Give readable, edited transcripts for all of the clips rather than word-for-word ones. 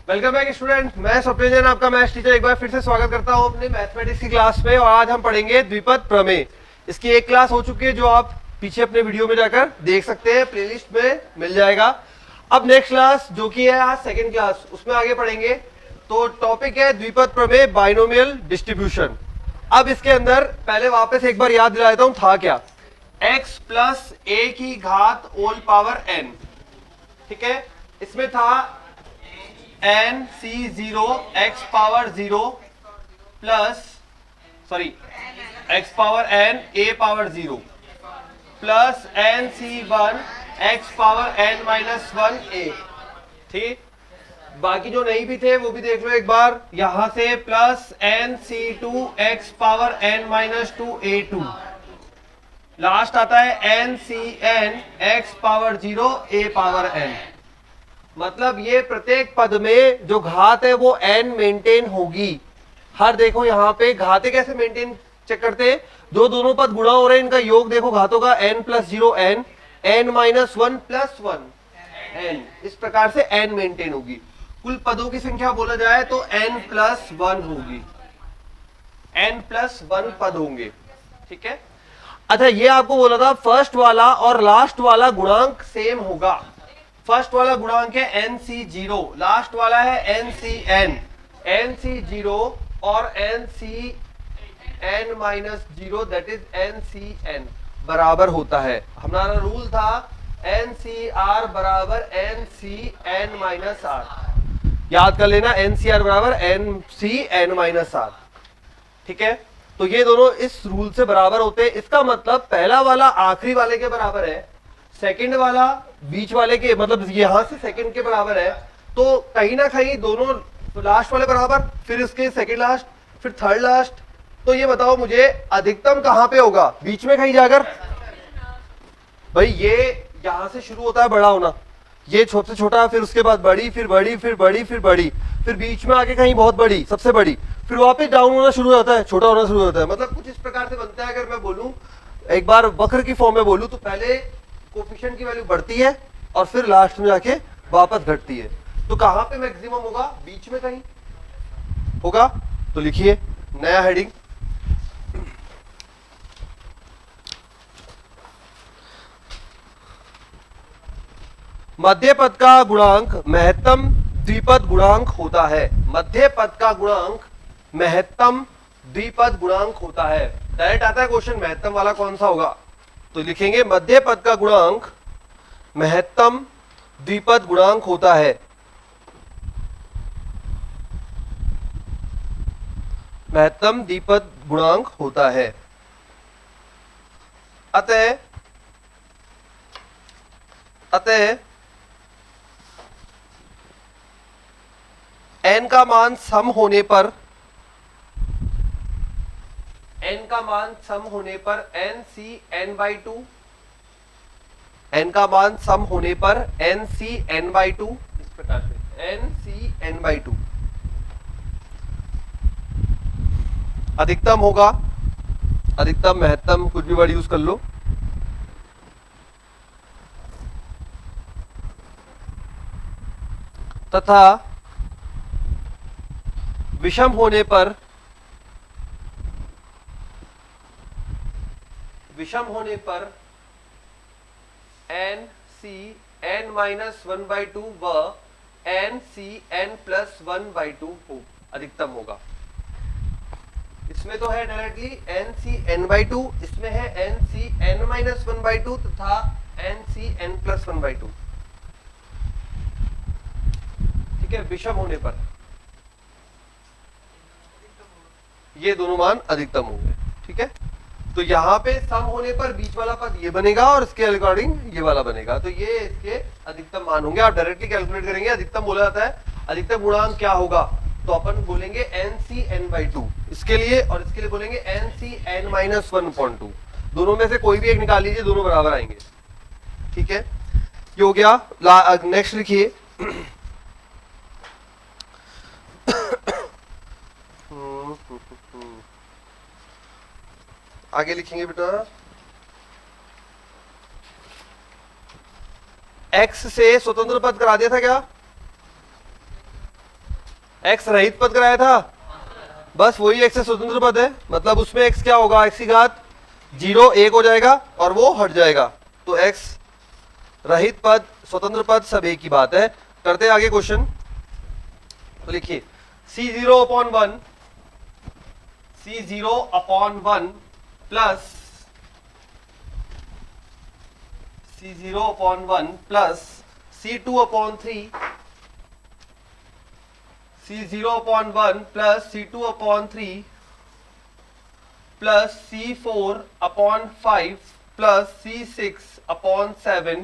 Welcome back student, मैं स्वप्निल जैन आपका maths teacher एक बार फिर से स्वागत करता हूं अपने मैथमेटिक्स की क्लास में। और आज हम पढ़ेंगे द्विपद प्रमेय। इसकी एक क्लास हो चुकी है जो आप पीछे अपने वीडियो में जाकर देख सकते हैं, प्लेलिस्ट में मिल जाएगा। अब नेक्स्ट क्लास जो कि है आज सेकंड क्लास, उसमें आगे पढ़ेंगे। तो टॉपिक है द्विपद प्रमेय, बाइनोमियल डिस्ट्रीब्यूशन। अब इसके अंदर पहले वापस एक बार याद दिला देता हूं था क्या। x प्लस ए की घात होल पावर n, ठीक है। इसमें था n C zero x power zero plus x power n a power zero plus N C one x power n minus one a. ठीक, बाकी जो नहीं भी थे वो भी देख लो एक बार। यहां से plus N C two x power n minus two a two, last आता है n C n x power zero a power n. मतलब ये प्रत्येक पद में जो घात है वो n मेंटेन होगी। हर देखो यहाँ पे घातें कैसे मेंटेन चेक करते हैं, जो दोनों पद गुणा हो रहे हैं इनका योग देखो घातों का, n plus zero n, n minus one plus one n, इस प्रकार से n मेंटेन होगी। कुल पदों की संख्या बोला जाए तो n प्लस वन होगी, n प्लस वन पद होंगे। ठीक है। अच्छा, ये आपको बोला था फर्स्ट वाला और लास्ट वाला गुणांक सेम होगा। फर्स्ट वाला गुणांक है एन सी जीरो, लास्ट वाला है n C n. N C zero और n C N minus zero that is n C n बराबर होता है। हमारा रूल था एन सी आर बराबर n C N minus r. याद कर लेना, एन सी आर बराबर n C N minus r. ठीक है, तो ये दोनों इस रूल से बराबर होते हैं। इसका मतलब पहला वाला आखिरी वाले के बराबर है, सेकंड वाला बीच वाले के, मतलब यहां से सेकंड के बराबर है। तो कहीं ना कहीं दोनों लास्ट वाले बराबर, फिर इसके सेकंड लास्ट, फिर थर्ड लास्ट। तो ये बताओ मुझे अधिकतम कहां पे होगा, बीच में कहीं जाकर। भाई ये यहां से शुरू होता है बड़ा होना, ये सबसे छोटा, फिर उसके बाद बड़ी, फिर बड़ी, फिर बड़ी, फिर बड़ी, फिर बीच में आके कहीं बहुत बड़ी, सबसे बड़ी, फिर वापस डाउन होना शुरू होता है, छोटा होना शुरू होता है। मतलब कुछ इस प्रकार से बनता है। अगर मैं बोलूं एक बार वक्र की फॉर्म में बोलूं तो पहले कोफिशिएंट की वैल्यू बढ़ती है और फिर लास्ट में जाके वापस घटती है। तो कहां पे मैक्सिमम होगा, बीच में कहीं होगा। तो लिखिए नया हेडिंग, मध्य पद का गुणांक महत्तम द्विपद गुणांक होता है। मध्य पद का गुणांक महत्तम द्विपद गुणांक होता है। डायरेक्ट आता है क्वेश्चन, महत्तम वाला कौन सा होगा। तो लिखेंगे मध्य पद का गुणांक महत्तम द्विपद गुणांक होता है। महत्तम द्विपद गुणांक होता है। अतः n का मान सम होने पर, n का मान सम होने पर n C n by two, n का मान सम होने पर n C n by two, इस प्रकार से n C n by two अधिकतम होगा। अधिकतम महत्तम कुछ भी वर्ड यूज कर लो। तथा विषम होने पर n C N minus one by two व n C n plus one by two हो अधिकतम होगा। इसमें तो है directly n C N by two, इसमें है n C N minus one by two तथा n C n plus one by two. ठीक है, विषम होने पर ये दोनों मान अधिकतम होंगे। ठीक है, तो यहां पे सम होने पर बीच वाला पद ये बनेगा और इसके अकॉर्डिंग ये वाला बनेगा। तो ये इसके अधिकतम मान होंगे। आप डायरेक्टली कैलकुलेट करेंगे। अधिकतम बोला जाता है, अधिकतम गुणांक क्या होगा, तो अपन बोलेंगे N C N by two इसके लिए, और इसके लिए बोलेंगे N C N minus one point two. दोनों में से कोई भी एक निकाल लीजिए, दोनों बराबर आएंगे। ठीक है, ये हो गया। नेक्स्ट लिखिए आगे लिखेंगे बेटा, एक्स से स्वतंत्र पद करा दिया था क्या? x रहित पद कराया था, बस वही x से स्वतंत्र पद है, मतलब उसमें x क्या होगा, x की घात 0 1 हो जाएगा और वो हट जाएगा, तो x रहित पद स्वतंत्र पद सब एक ही बात है। करते हैं आगे क्वेश्चन। तो लिखिए C0/1 plus C0/1 plus C2/3 C0/1 plus C2/3 plus C4/5 plus C6/7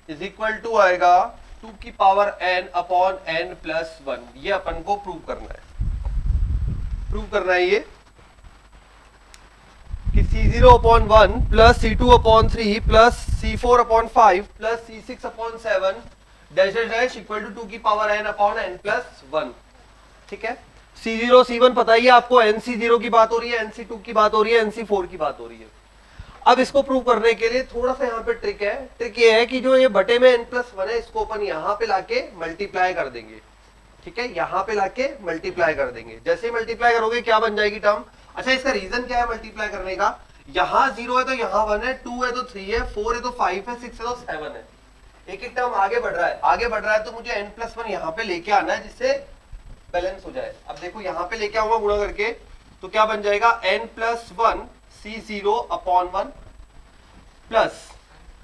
is equal to आएगा 2 की पावर n/n प्लस 1। ये अपन को प्रूव करना है, ये कि C0/1 plus C2/3 plus C4/5 plus C6/7 dash dash dash equal to 2 की power n/n plus 1। ठीक है, C0 C1 पता ही है आपको, NC0 की बात हो रही है, NC2 की बात हो रही है, NC4 की बात हो रही है। अब इसको प्रूव करने के लिए थोड़ा सा यहाँ पे ट्रिक है। ट्रिक ये है कि जो ये बटे में n+1 है, इसको अपन यहाँ पे लाके मल्टीप्लाई कर देंगे। ठीक है, यहाँ पे लाके मल्टीप्लाई कर देंगे। जैसे ही मल्टीप्लाई करोगे क्या बन जाएगी टर्म। अच्छा, इसका रीजन क्या है मल्टीप्लाई करने का, यहाँ 0 है तो यहाँ 1 है, 2 है तो 3 है, 4 है तो 5 है, 6 है तो 7 है। एक एक टर्म आगे बढ़ रहा है, तो मुझे n+1 यहाँ पे लेके आना है जिससे बैलेंस हो जाए। अब देखो यहाँ पे लेके आऊंगा गुणा करके, तो क्या बन जाएगा n+1 C0/1 plus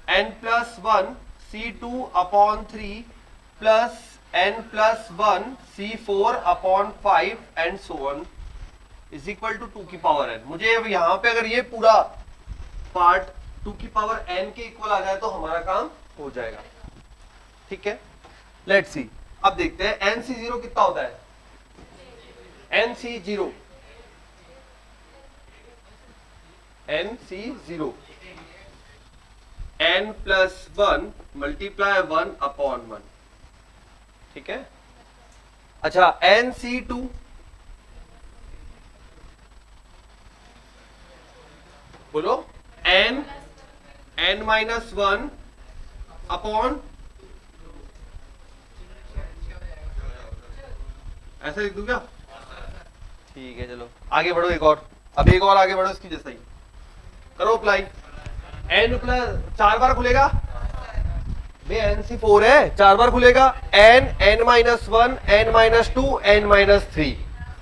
n+1 C2/3 plus n+1 C4/5 and so on is equal to 2 की पावर n। मुझे अब यहाँ पे अगर ये पूरा पार्ट 2 की पावर n के इक्वल आ जाए तो हमारा काम हो जाएगा। ठीक है, लेट्स सी। अब देखते हैं NC0 कितना होता है। NC0 n+1 multiply 1/1। ठीक है, अच्छा NC2 बोलो, n-1 अपॉन, ऐसा लिख दूं क्या? ठीक है, चलो आगे बढ़ो, एक और, अब एक और आगे बढ़ो, इसकी जैसा ही करो अप्लाई। n प्लस 4 बार खुलेगा, NC4 है, 4 बार खुलेगा, n-1 n-2 n-3,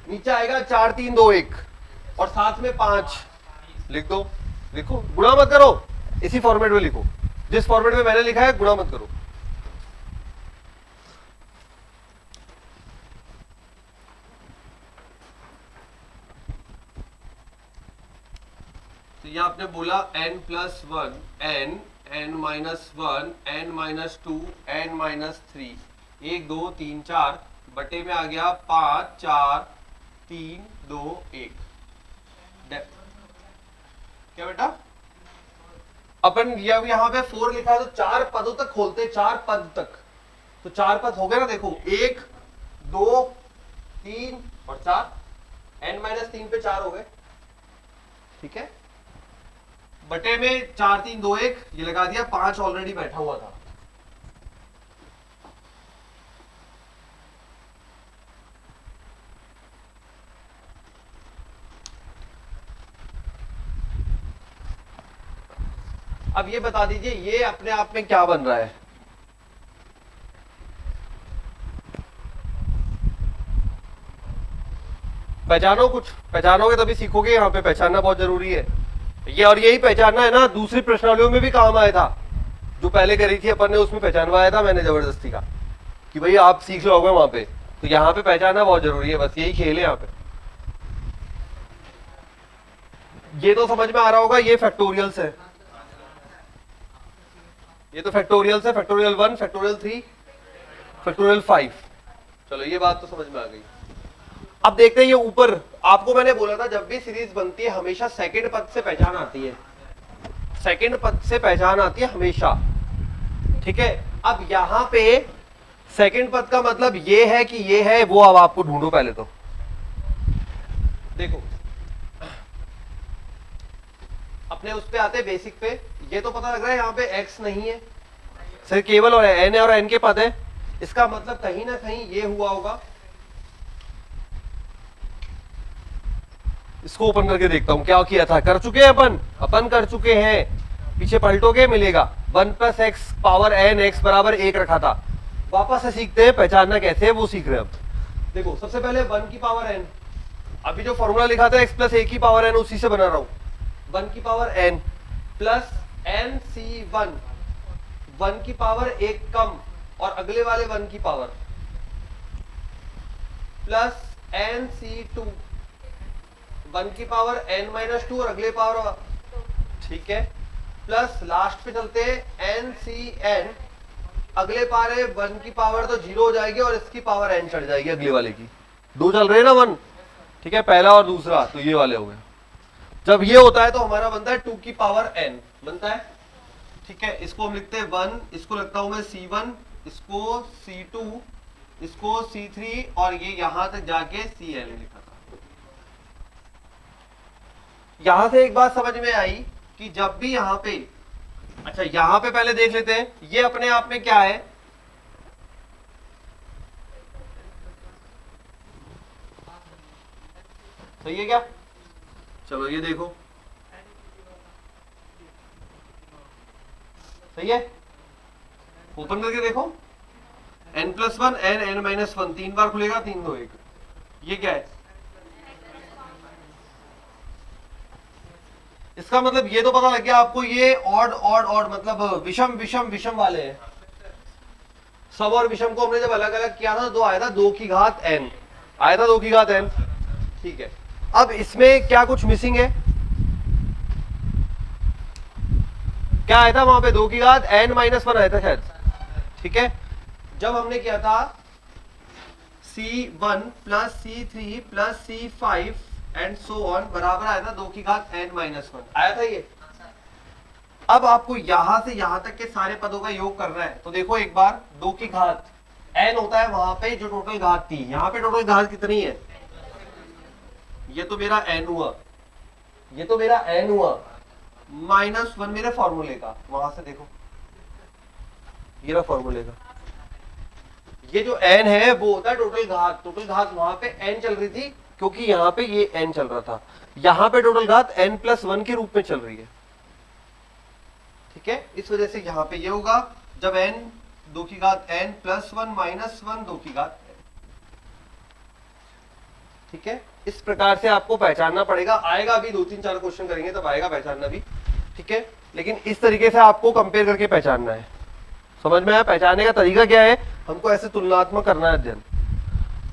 नीचे आएगा 4 3 2 1 और साथ में 5 लिख दो। लिखो, गुणा मत करो, इसी फॉर्मेट में लिखो जिस फॉर्मेट में मैंने लिखा है, गुणा मत करो। तो ये आपने बोला n+1 n-1 n-2 n-3, 1 2 3 4 बटे में आ गया 5 4 3 2 1। क्या बेटा, अपन यहाँ पे 4 लिखा है तो 4 पदों तक खोलते, 4 पद तक, तो 4 पद हो गए ना। देखो 1 2 3 और 4, n-3 पे 4 हो गए। ठीक है, बटे में 4 3 2 1 ये लगा दिया, 5 ऑलरेडी बैठा हुआ था। अब ये बता दीजिए ये अपने आप में क्या बन रहा है। पहचानो, कुछ पहचानोगे तभी सीखोगे, यहाँ पे पहचानना बहुत जरूरी है ये, और यही पहचानना है ना दूसरी प्रश्नावलियों में भी काम आया था, जो पहले करी थी अपन ने, उसमें पहचानवाया था मैंने जबरदस्ती का कि भाई आप सीख लोगे वहां पे, तो यहाँ पे पहचानना बहुत जरूरी है, बस यही खेल है यहाँ पे। ये तो समझ में आ रहा होगा, ये फैक्टोरियल्स है, ये तो फैक्टोरियल्स है, फैक्टोरियल 1 फैक्टोरियल 3 फैक्टोरियल 5। चलो ये बात तो समझ में आ गई। अब देखते हैं ये ऊपर, आपको मैंने बोला था जब भी सीरीज बनती है हमेशा सेकंड पद से पहचान आती है, सेकंड पद से पहचान आती है हमेशा। ठीक है, अब यहां पे सेकंड पद का मतलब ये है कि ये है वो, अब आपको ढूंढो पहले तो। देखो अपने उस पे आते बेसिक पे, ये तो पता लग रहा है यहाँ पे x नहीं है, सिर्फ केवल और n है और n के पद है, इसका मतलब कहीं ना कहीं ये हुआ होगा। इसको ओपन करके देखता हूं क्या किया था। कर चुके हैं अपन कर चुके हैं। पीछे पलटोगे मिलेगा 1 plus x power N X बराबर 1 रखा था। वापस से सीखते हैं पहचानना कैसे है, वो सीख रहे हैं अब। देखो सबसे पहले 1 की पावर एन, अभी जो फॉर्मूला लिखा था x प्लस ए की पावर एन उसी से बना रहा हूं। 1 की power N plus N C 1 की पावर एक कम और अगले वाले 1 की पावर प्लस एन सी 1 की पावर n माइनस 2 और अगले पावर, ठीक है, प्लस लास्ट पे चलते हैं एन सी एन, अगले पारे 1 की पावर तो 0 हो जाएगी और इसकी पावर n चढ़ जाएगी अगले वाले की। दो चल रहे हैं ना 1, ठीक है, पहला और दूसरा, तो ये वाले हो गए। जब ये होता है तो हमारा बनता है 2 की पावर n बनता है, ठीक है। इसको हम लिखते हैं 1, इसको लिखता हूं मैं C1, इसको C2, इसको C3 और ये यहां तक जाके Cn लिखा था। यहां से एक बात समझ में आई कि जब भी यहां पे, अच्छा यहां पे पहले देख लेते हैं ये अपने आप में क्या है। सही है क्या? चलो ये देखो, सही है, ओपन करके देखो। n+1 n(n-1) 3 बार खुलेगा, 3 2 1। ये क्या है? इसका मतलब ये तो पता लग गया आपको, ये ऑड ऑड ऑड मतलब विषम विषम विषम वाले हैं। सब और विषम को हमने जब अलग अलग किया था तो आया था 2 की घात n, आया था 2 की घात n, ठीक है। अब इसमें क्या कुछ मिसिंग है? क्या आया था वहां पे? 2 की घात n-1 आया था शायद, ठीक है। जब हमने किया था C1 plus C3 plus C5 and so on बराबर आया था 2 की घात n-1 आया था ये। अब आपको यहां से यहां तक के सारे पदों का योग करना है, तो देखो एक बार 2 की घात n होता है वहां पे जो टोटल घात थी, यहां पे टोटल घात कितनी है? ये तो मेरा n हुआ, ये तो मेरा n हुआ, -1 मेरे फॉर्मूले का, वहां से देखो ये रहा फॉर्मूले का। ये जो n है वो होता है टोटल घात। टोटल घात वहां पे n चल रही थी क्योंकि यहां पे ये n चल रहा था, यहां पे टोटल घात n+1 के रूप में चल रही है, ठीक है। इस वजह से यहां पे ये होगा जब n 2 की घात n+1 -1 2 की घात n, ठीक है। इस प्रकार से आपको पहचानना पड़ेगा। आएगा अभी 2-3-4 क्वेश्चन करेंगे तब आएगा पहचानना भी, ठीक है। लेकिन इस तरीके से आपको कंपेयर करके पहचानना है। समझ में आया? पहचानने का तरीका क्या है? हमको ऐसे तुलनात्मक करना है अध्ययन,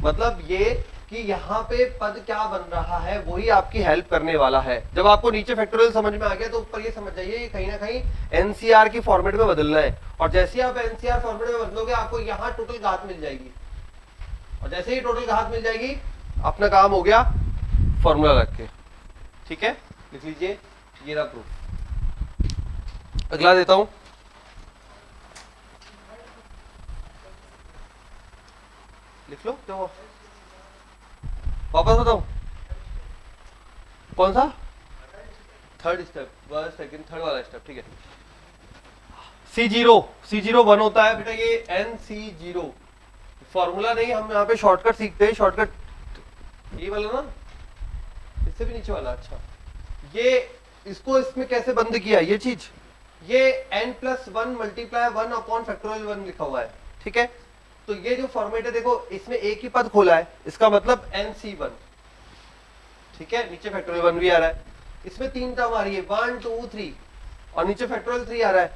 मतलब ये कि यहाँ पे पद क्या बन रहा है वही आपकी हेल्प करने वाला है। जब आपको नीचे फैक्टोरियल समझ में आ गया तो ऊपर ये समझ जाइए कि कहीं ना कहीं एनसीआर की फॉर्मेट में बदलना है, और जैसे ही आप एनसीआर फॉर्मेट में बदलोगे आपको यहाँ टोटल घात मिल जाएगी, और जैसे ही टोटल घात मिल जाएगी अपना काम हो गया फॉर्मूला रख के, ठीक है। लिख लीजिए, ये रहा प्रूफ। अगला देता हूं, लिख लो तो वापस बताऊं कौन सा? Third step, first second third वाला स्टेप, ठीक है। C0 1 होता है बेटा, ये NC0 फॉर्मूला नहीं, हम यहाँ पे शॉर्टकट सीखते हैं। शॉर्टकट ये वाला ना, इससे भी नीचे वाला, अच्छा ये इसको इसमें कैसे बंद किया ये चीज, ये n+1 मल्टीप्लाई 1 अपॉन फैक्टोरियल 1 लिखा हुआ है, ठीक है। तो ये जो फॉर्मेट है देखो, इसमें एक ही पद खोला है, इसका मतलब NC1, ठीक है। नीचे फैक्टोरियल 1 भी आ रहा है, इसमें 3 टर्म आ रही है 1 2 3, और नीचे फैक्टोरियल 3 आ रहा है।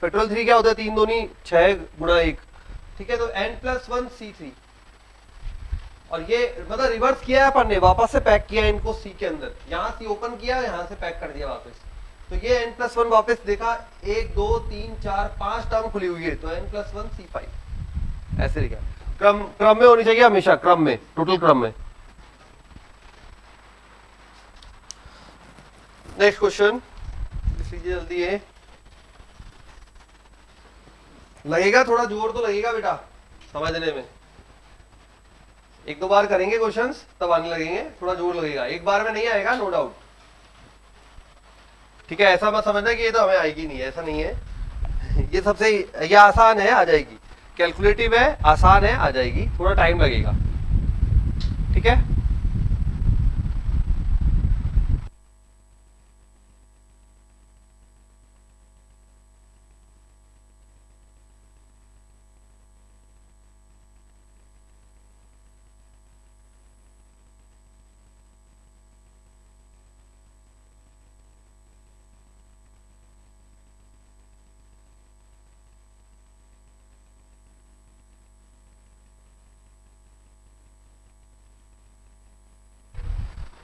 फैक्टोरियल 3 क्या होता है? 3 दूनी 6 गुणा 1, ठीक है। तो n+1 C3, और ये मतलब रिवर्स किया है अपन ने, वापस से पैक किया इनको C के अंदर, यहाँ C ओपन किया, यहाँ से पैक कर दिया वापस। तो ये n+1 वापस देखा, 1 2 3 4 5 टर्म खुली हुई है, तो n+1 C5 ऐसे लिखा। क्रम में होनी चाहिए हमेशा, क्रम में, टोटल क्रम में। नेक्स्ट क्वेश्चन लिख लीजिए जल्दी है, लगेगा थोड़ा जोर तो लगेगा बेटा समझने में, 1-2 बार करेंगे क्वेश्चंस तब आने लगेंगे, थोड़ा जोर लगेगा, एक बार में नहीं आएगा नो डाउट, ठीक है। ऐसा मत समझना कि ये तो हमें आएगी नहीं, ऐसा नहीं है। ये सबसे ये आसान है, आ जाएगी, कैलकुलेटिव है, आसान है, आ जाएगी, थोड़ा टाइम लगेगा। ठीक है,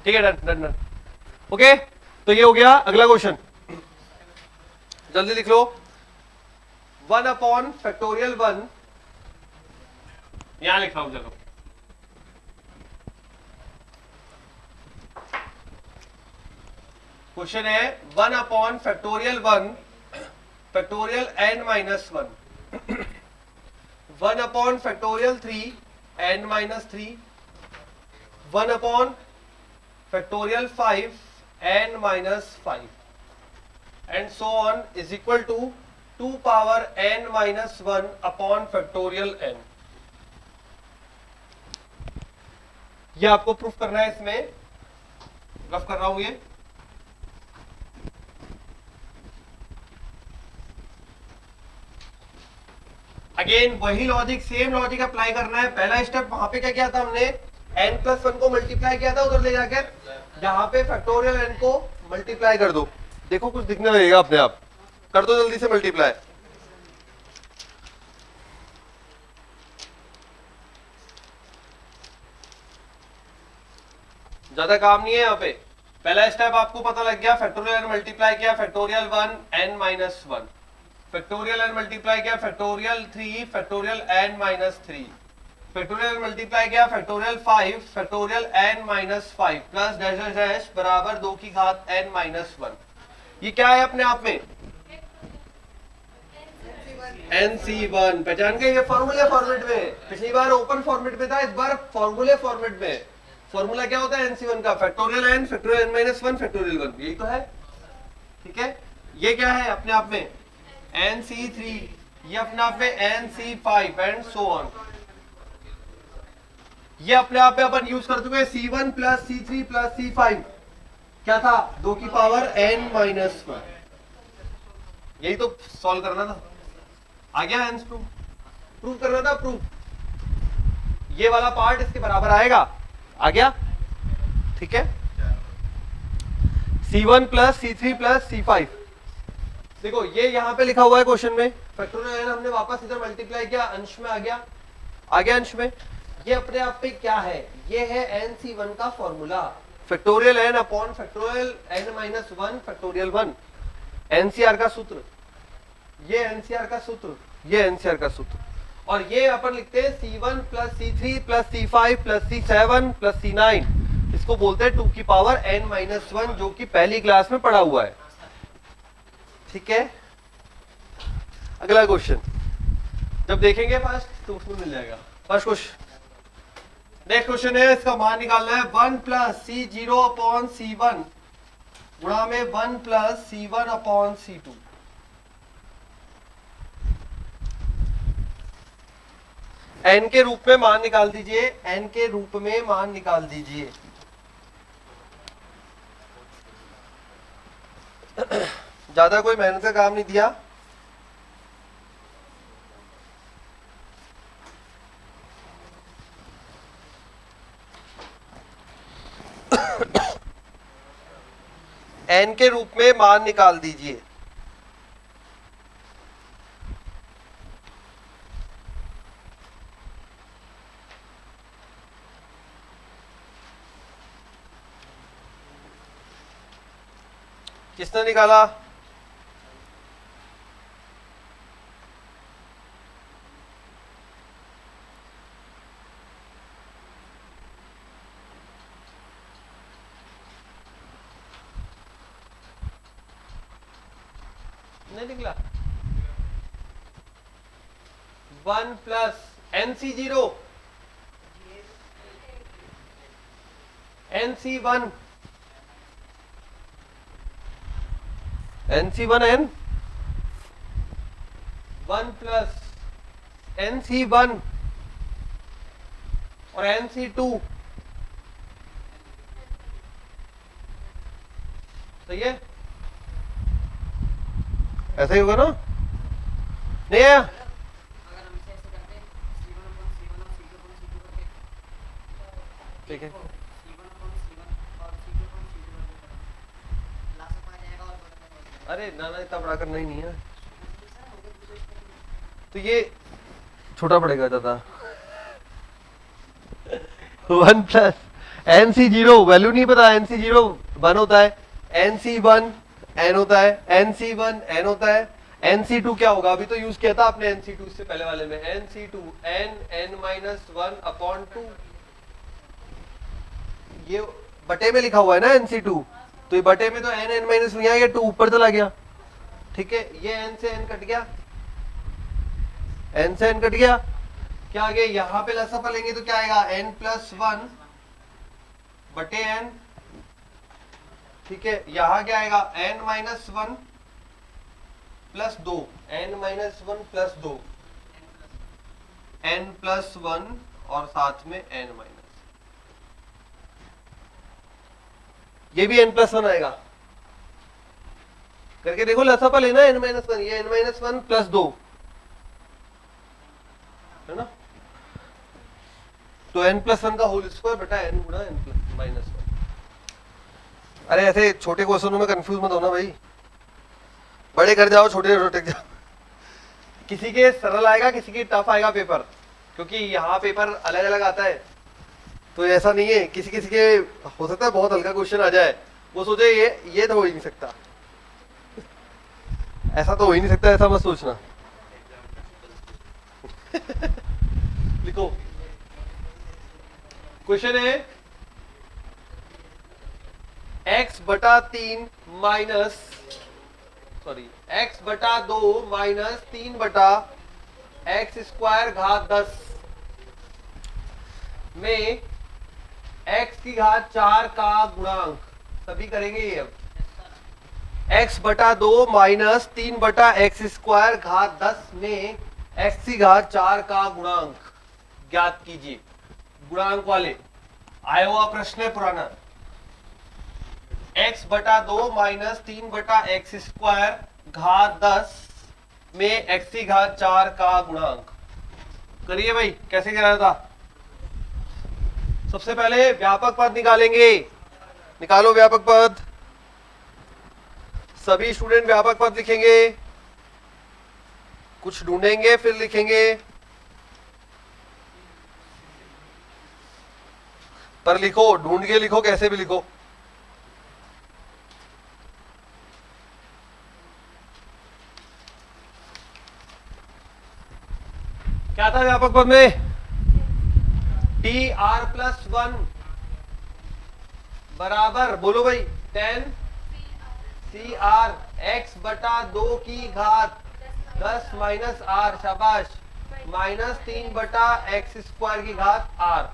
ठीक है, डन डन डन। ओके, तो ये हो गया। अगला क्वेश्चन जल्दी लिख लो। 1/(1) यहां लिख रहा हूं, चलो। क्वेश्चन है 1/(1) factorial n minus 1, 1/(3) n minus 3, 1/(5) n minus 5 and so on is equal to 2 power n minus 1 upon factorial n। ये आपको प्रूफ करना है, इसमें रफ कर रहा हूं ये। अगेन वही लॉजिक, सेम लॉजिक अप्लाई करना है। पहला स्टेप वहां पे क्या किया था हमने, n+1 को मल्टीप्लाई किया था उधर ले जाकर, यहां पे फैक्टोरियल n को मल्टीप्लाई कर दो। देखो कुछ दिखने लगेगा अपने आप, कर दो जल्दी से मल्टीप्लाई। ज्यादा काम नहीं है यहाँ पे। पहला स्टेप आपको पता लग गया, फैक्टोरियल n मल्टीप्लाई किया factorial 1 n minus 1, factorial n multiply किया factorial 3 factorial n minus 3, factorial multiply किया factorial 5 factorial n minus 5 plus dash dash dash बराबर 2 की घात n माइनस 1। ये क्या है अपने आप में, NC1। पहचान गए, ये फॉर्मूले फॉर्मेट में, पिछली बार ओपन फॉर्मेट में था, इस बार फॉर्मूले फॉर्मेट में। फॉर्मूला क्या होता है NC1 का, factorial n factorial n minus 1 factorial 1, यही तो है। ठीक है, ये क्या है अपने आप में NC3, ये अपने आप में NC5 एंड सो ऑन। ये अपने आप में अपन यूज कर चुके हैं C1 plus C3 plus C5, क्या था 2 की पावर n माइनस 1। यही तो सॉल्व करना था, आ गया हैंस प्रूफ, प्रूफ करना था प्रूफ। ये वाला पार्ट इसके बराबर आएगा, आ गया। ठीक है, C1 plus C3 plus C5। देखो ये यहां पे लिखा हुआ है क्वेश्चन में, फैक्टोरियल n हमने वापस इधर मल्टीप्लाई किया, अंश में आ गया, आ गया अंश में। ये अपने आप पे क्या है, ये है NC1 का formula, factorial n upon factorial n minus 1 factorial 1, NCR का सूत्र, ये NCR का सूत्र, ये NCR का सूत्र। और ये अपन लिखते हैं C1 plus C3 plus C5 plus C7 plus C9, इसको बोलते हैं 2 की पावर n माइनस 1, जो कि पहली क्लास में पढ़ा हुआ है। ठीक है, अगला क्वेश्चन जब देखेंगे फर्स्ट तो उसमें मिल जाएगा। फर्स्ट क्वेश्चन, नेक्स्ट क्वेश्चन है, इसका मान निकालना है 1 प्लस C0 अपॉन C1 गुणा में 1 plus C1 upon C2। n के रूप में मान निकाल दीजिए, n के रूप में मान निकाल दीजिए। ज्यादा कोई मेहनत का काम नहीं दिया। n के रूप में मान निकाल दीजिए। किसने निकाला? नहीं निकला। 1 plus NC0 NC1 NC1 n 1 plus NC1 और NC2 सही है, ऐसा ही होगा ना, नहीं आया? ठीक है, अरे ना ना इतना बड़ा करना ही नहीं है, तो ये छोटा पड़ेगा ज्यादा। 1 प्लस NC0 वैल्यू नहीं पता, NC0 1 होता है, NC1 N होता है, NC1 N होता है, NC2 क्या होगा, अभी तो यूज किया था आपने NC2 इससे पहले वाले में, NC2 N(n-1/2), ये बटे में लिखा हुआ है ना NC2, तो ये बटे में तो N(n-1) यहाँ, ये 2 ऊपर चला गया, ठीक है, ये N से N कट गया, N से N कट गया, क्या आ गया, यहाँ पे लसापा लेंगे तो क्या आएगा, N+1 बटे N, ठीक है, यहाँ क्या आएगा, N-1 plus 2, N-1 plus 2, N+1 और साथ में N-, ये भी N+1 आएगा, करके देखो, लसापा लेना N-1, ये N-1 प्लस 2 है ना, तो N+1 का होल स्क्वायर बटा N गुणा N+-1। अरे ऐसे छोटे क्वेश्चनों में कंफ्यूज मत होना भाई, बड़े कर जाओ, छोटे छोटे जाओ, किसी के सरल आएगा, किसी के टफ आएगा पेपर, क्योंकि यहाँ पेपर अलग अलग आता है, तो ऐसा नहीं है, किसी किसी के हो सकता है बहुत हल्का क्वेश्चन आ जाए, वो सोचे ये तो हो ही नहीं सकता, ऐसा तो हो ही नहीं सकता, ऐसा मत सोचना। लिखो, क्वेश्चन है x/3 minus x/2 minus 3/x² 10 में x⁴ का गुणांक, सभी करेंगे ये, अब x/2 माइनस 3/x² 10 में x⁴ का गुणांक ज्ञात कीजिए। गुणांक वाले आया हुआ प्रश्न है पुराना, x/2 माइनस 3/x² 10 में x⁴ का गुणांक, करिए भाई, कैसे कराया था। सबसे पहले व्यापक पद निकालेंगे, निकालो व्यापक पद, सभी स्टूडेंट व्यापक पद लिखेंगे, कुछ ढूंढेंगे फिर लिखेंगे, पर लिखो, ढूंढ के लिखो, कैसे भी लिखो। क्या था व्यापक पद में, TR+1 बराबर, बोलो भाई, 10 CR x/2 की घात 10 माइनस R, शाबाश, माइनस 3/x² की घात R।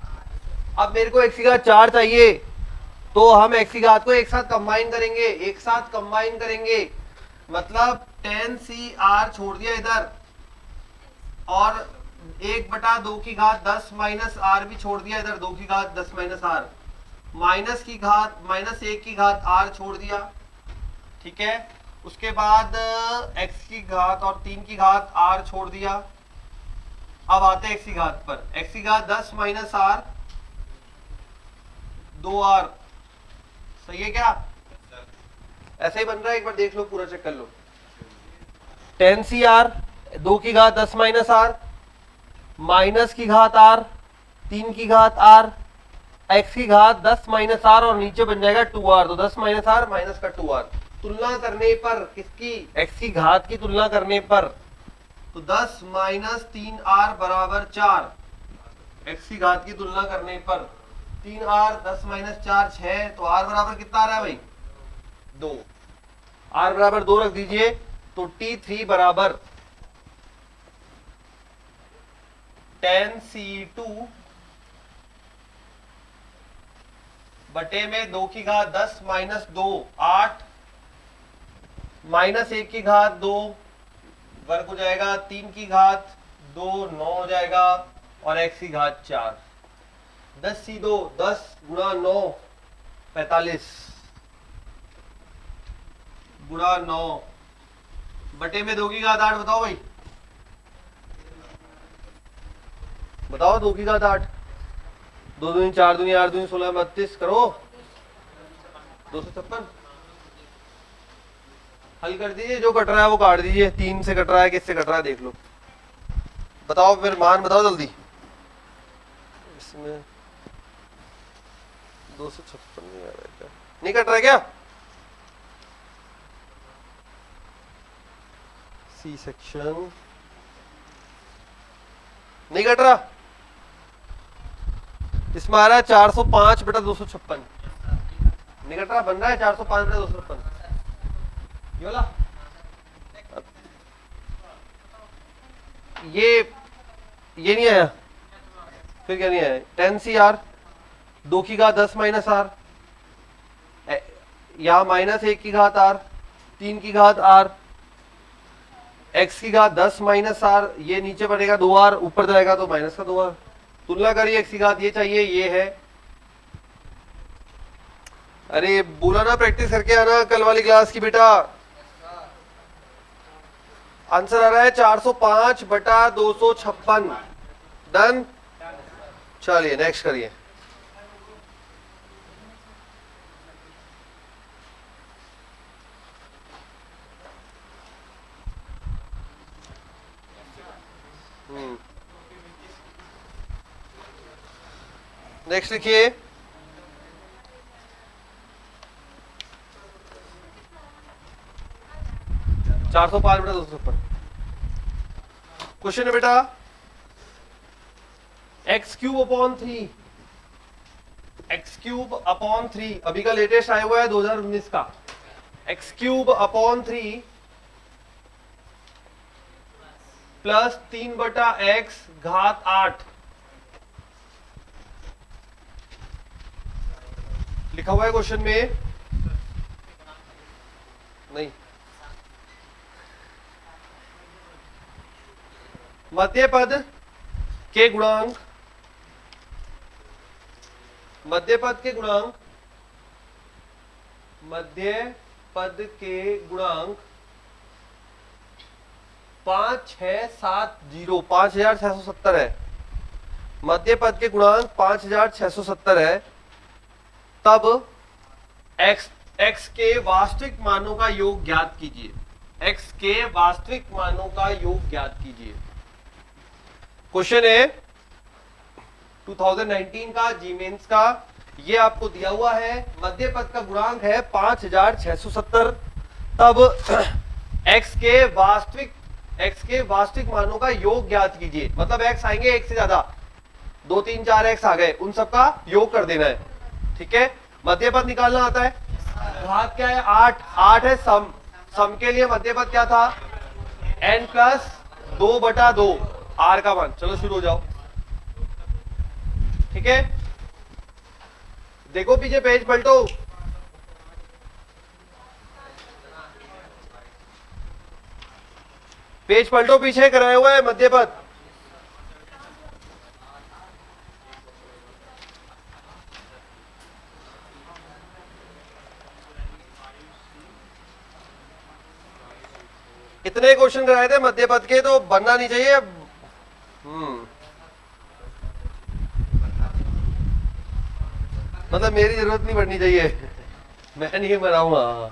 अब मेरे को x⁴ चाहिए, तो हम x⁴ को एक साथ कंबाइन करेंगे, एक साथ कंबाइन करेंगे, मतलब 10 CR छोड़ दिया इधर, और 1/2 की घात 10 माइनस R भी छोड़ दिया इधर, 2 की घात 10 माइनस R, माइनस 1 की घात R छोड़ दिया, ठीक है, उसके बाद x की घात और 3 की घात R छोड़ दिया। अब आते हैं x⁴ पर, x⁴ 10 माइनस R 2R, सही है क्या, ऐसे ही बन रहा है, एक बार देख लो, पूरा चेक कर लो, 10 CR 2 की घात 10 माइनस R, माइनस की घात R, 3 की घात R, x की घात 10 माइनस R, और नीचे बन जाएगा 2R, तो 10 माइनस R माइनस का 2R, तुलना करने पर, किसकी, x की घात की तुलना करने पर, तो 10 माइनस 3R बराबर 4, x की घात की तुलना करने पर 3R 10 माइनस 4 6, तो R बराबर कितना आ रहा है भाई, 2, R बराबर 2 रख दीजिए, तो T3 बराबर 10 C2 बटे में 2 की घात 10 माइनस 2 8, माइनस 1 की घात 2 वर्ग हो जाएगा, 3 की घात 2 9 हो जाएगा और x की घात 4। 10 सी 2 10 गुणा 9 45 गुणा 9 बटे में 2 की घात 8। बताओ भाई, बताओ 2 की घात 8। 2 दूनी 4 दूनी 8 दूनी 16 32 करो 256। हल कर दीजिए, जो कट रहा है वो काट दीजिए। 3 से कट रहा है, किससे कट रहा है देख लो। बताओ फिर मान बताओ जल्दी। इसमें 256 नहीं आ रहा है क्या? नहीं कट रहा है क्या? सी सेक्शन नहीं कट रहा। इसमें आ रहा है 405 बटा 256। नहीं कट रहा, बन रहा है 405 बटा 256। ये वाला ये नहीं आया। फिर क्या नहीं आया? 10 सी आर 2 की घात 10 माइनस आर, या माइनस 1 की घात आर 3 की घात आर, x की घात 10 माइनस आर, ये नीचे पड़ेगा 2 आर, ऊपर जाएगा तो माइनस का 2 आर। तुलना करिए, x की घात ये चाहिए, ये है। अरे बोला ना प्रैक्टिस करके आना कल वाली क्लास की बेटा। आंसर आ रहा है 405 बटा 256। डन। चलिए नेक्स्ट करिए। नेक्स्ट लिखिए। चार सौ पांच बटा 256 क्वेश्चन है बेटा। x³/3 x³/3 अभी का लेटेस्ट आया हुआ है 2019 का। x³/3 प्लस 3/x घात 8 लिखा हुआ है क्वेश्चन में। नहीं, मध्य पद के गुणांक, मध्य पद के गुणांक, मध्य पद के गुणांक 5670 5670 है। मध्य पद के गुणांक 5670 है। तब x के वास्तविक मानों का योग ज्ञात कीजिए। x के वास्तविक मानों का योग ज्ञात कीजिए। क्वेश्चन है 2019 का जी मेंस का। ये आपको दिया हुआ है, मध्य पद का गुणांक है 5670। तब x के वास्तविक मानों का योग ज्ञात कीजिए। मतलब x आएंगे एक से ज्यादा, 2 3 4 x आ गए, उन सबका योग कर देना है। ठीक है, मध्य पद निकालना आता है। घात क्या है? 8 है सम। सम के लिए मध्य पद क्या था? n प्लस 2/2 r का मान। चलो शुरू हो जाओ। ठीक है, देखो पीछे पेज पलटो। पेज पलटो, पीछे कराया हुआ है मध्य पद। इतने क्वेश्चन कराए थे मध्य पद के, तो बनना नहीं चाहिए। मतलब मेरी जरूरत नहीं पड़नी चाहिए। मैं नहीं बनाऊंगा।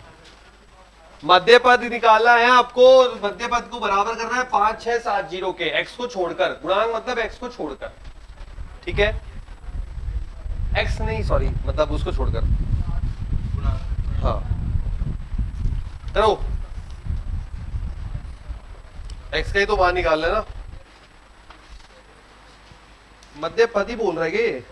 मध्य पद निकालना है आपको। मध्य पद को बराबर करना है 5670 के, x को छोड़कर। गुणांक मतलब x को छोड़कर। ठीक है, x नहीं, सॉरी, मतलब उसको छोड़कर। हाँ करो, x का ही तो बाहर निकाल लेना। मध्य पद ही बोल रहे हैं।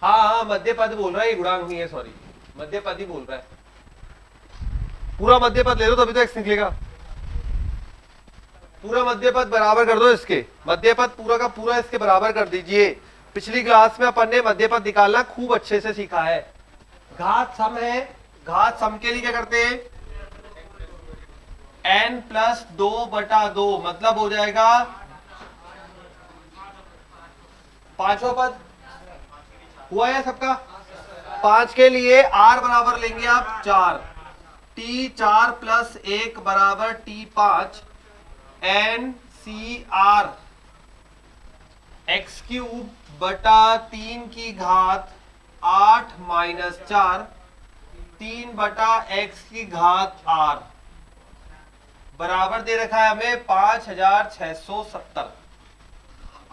हाँ मध्य पद बोल रहा है, गुणांक नहीं है, सॉरी, मध्य पद ही बोल रहा है। पूरा मध्य पद ले लो तभी तो x निकलेगा। पूरा मध्य पद बराबर कर दो इसके। मध्य पद पूरा का पूरा इसके बराबर कर दीजिए। पिछली क्लास में अपन ने मध्य पद निकालना खूब अच्छे से सीखा है। घात सम है, घात सम के लिए क्या करते हैं? n प्लस 2/2 मतलब हो जाएगा पांचवा पद। हुआ है सबका? 5 के लिए r बराबर लेंगे आप 4, t4 प्लस 1 बराबर t5 n C R X cube बटा 3 की घात 8 माइनस 4 3/x की घात r बराबर दे रखा है हमें 5670।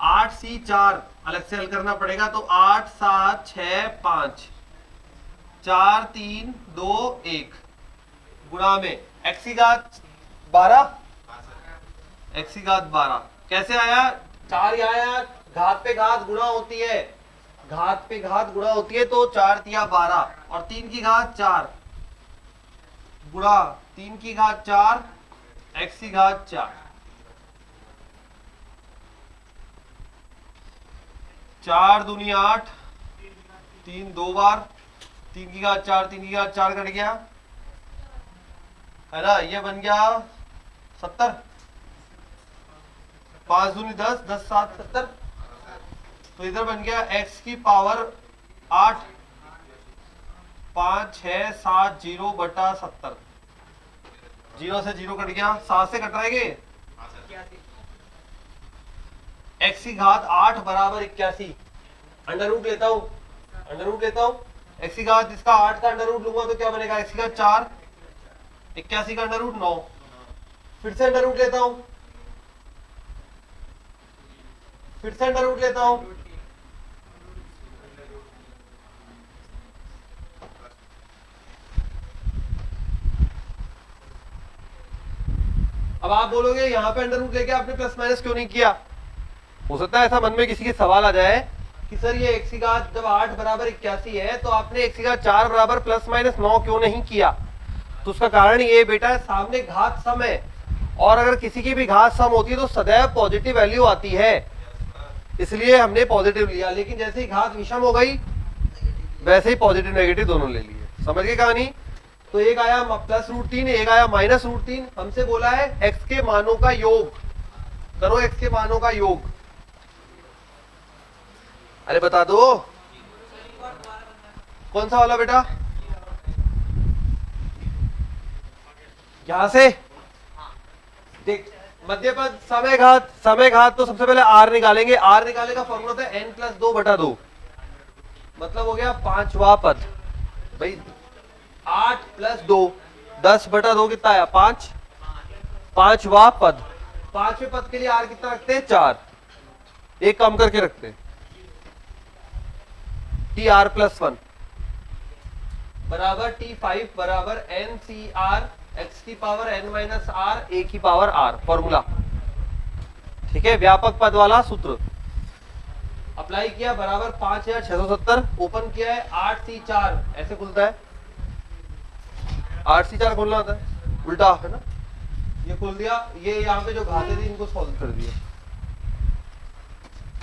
8c4 अलग से हल करना पड़ेगा, तो 8 7 6 5 4 3 2 1 गुणा में x की घात 12, x की घात 12 कैसे आया? 4 आया, घात पे घात गुणा होती है, घात पे घात गुणा होती है, तो 4 तिया 12 और 3 की घात 4 गुणा 3 की घात 4 x की घात 4, 4 दूनी 8, 3 2 बार, 3 की घात 4 3 की घात 4 कट गया है ना, ये बन गया 70, 5 दूनी 10, 10 7 70, तो इधर बन गया x की पावर 8 5 6 7 0 बटा 70, 0 से 0 कट गया, 7 से कट रहेंगे, x की घात 8 बराबर 81, अंडर रूट लेता हूं, अंडर रूट लेता हूं, x की घात इसका 8 का अंडर रूट लूंगा तो क्या बनेगा? x की घात 4, 81 का अंडर रूट 9, फिर से अंडर रूट लेता हूं, फिर से अंडर रूट लेता हूं, अब आप बोलोगे यहां पे अंडर रूट लेके आपने प्लस माइनस क्यों नहीं किया? हो सकता है ऐसा मन में किसी के सवाल आ जाए कि सर ये x की घात जब 8 बराबर 81 है तो आपने x की घात 4 बराबर प्लस माइनस 9 क्यों नहीं किया? तो उसका कारण ये बेटा सामने घात सम है, और अगर किसी की भी घात सम होती है तो सदैव पॉजिटिव वैल्यू आती है, इसलिए हमने पॉजिटिव लिया, लेकिन जैसे ही घात विषम हो गई वैसे ही पॉजिटिव नेगेटिव दोनों ले लिए। समझ गए कहानी? तो एक आया प्लस रूट 3, एक आया माइनस रूट 3, हमसे बोला है x के मानों का योग करो, x के मानों का योग। अरे बता दो कौन सा वाला बेटा? यहां से देख, मध्य पद समय घात, समय घात तो सबसे पहले r निकालेंगे, r निकाले का फॉर्मूला था n प्लस 2/2, मतलब हो गया पांचवा पद भाई, 8 प्लस 2 10/2 कितना आया? 5, पांचवा पद, पांचवें पद के लिए r कितना रखते हैं? 4, एक कम करके रखते हैं, टी आर प्लस 1 बराबर t5 बराबर n सी आर एक्स की power n minus R A की पावर r, फॉर्मूला ठीक है, व्यापक पद वाला सूत्र अप्लाई किया, बराबर 5670, ओपन किया है 8c4 ऐसे खुलता है, 8c4 खोलना होता है, उल्टा है ना, ये खोल दिया, ये यहाँ पे जो घाते थे इनको सॉल्व कर दिया।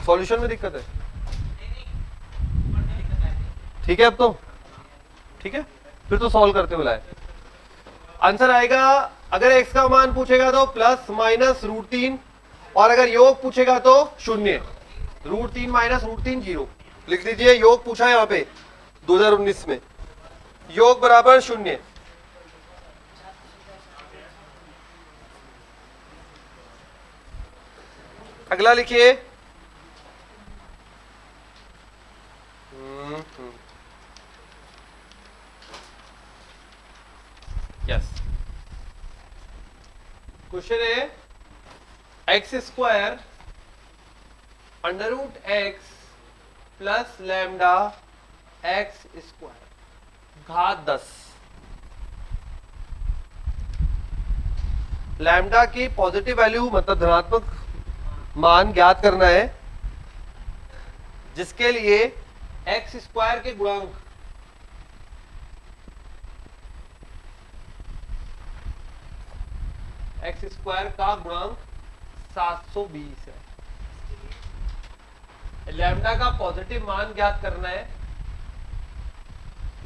सॉल्यूशन में दिक्कत है? ठीक है, अब तो ठीक है, फिर तो सॉल्व करते हुए लाए, आंसर आएगा अगर x का मान पूछेगा तो प्लस माइनस रूट 3, और अगर योग पूछेगा तो 0, रूट 3 माइनस रूट 3 0 लिख दीजिए। योग पूछा है यहाँ पे 2019 में, योग बराबर 0। अगला लिखिए, यस, क्वेश्चन है X square under root X plus lambda X square घात 10, लैम्डा की पॉजिटिव वैल्यू मतलब धनात्मक मान ज्ञात करना है, जिसके लिए एक्स स्क्वायर के गुणांक एक्स स्क्वायर का गुणांक 720 है, लैम्डा का पॉजिटिव मान ज्ञात करना है,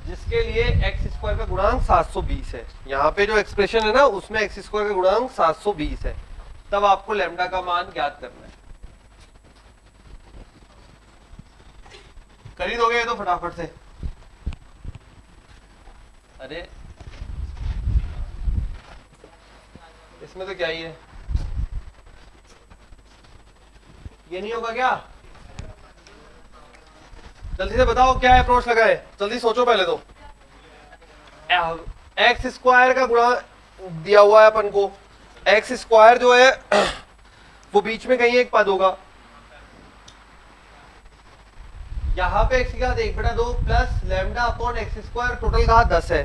जिसके लिए एक्स स्क्वायर का गुणांक 720 है। यहाँ पे जो एक्सप्रेशन है ना उसमें एक्स स्क्वायर का गुणांक 720 है, तब आपको लैम्डा का मान ज्ञात करना है। कर ही दोगे ये तो फटाफट से। अरे इसमें तो क्या ही है, ये नहीं होगा क्या? जल्दी से बताओ क्या अप्रोच लगा है, जल्दी सोचो पहले तो। एक्स स्क्वायर का गुणा दिया हुआ है अपन को, एक्स स्क्वायर जो है वो बीच में कहीं एक पद होगा, यहाँ पे एक्स की घात 1/2 plus lambda upon X square, total घात 10 है।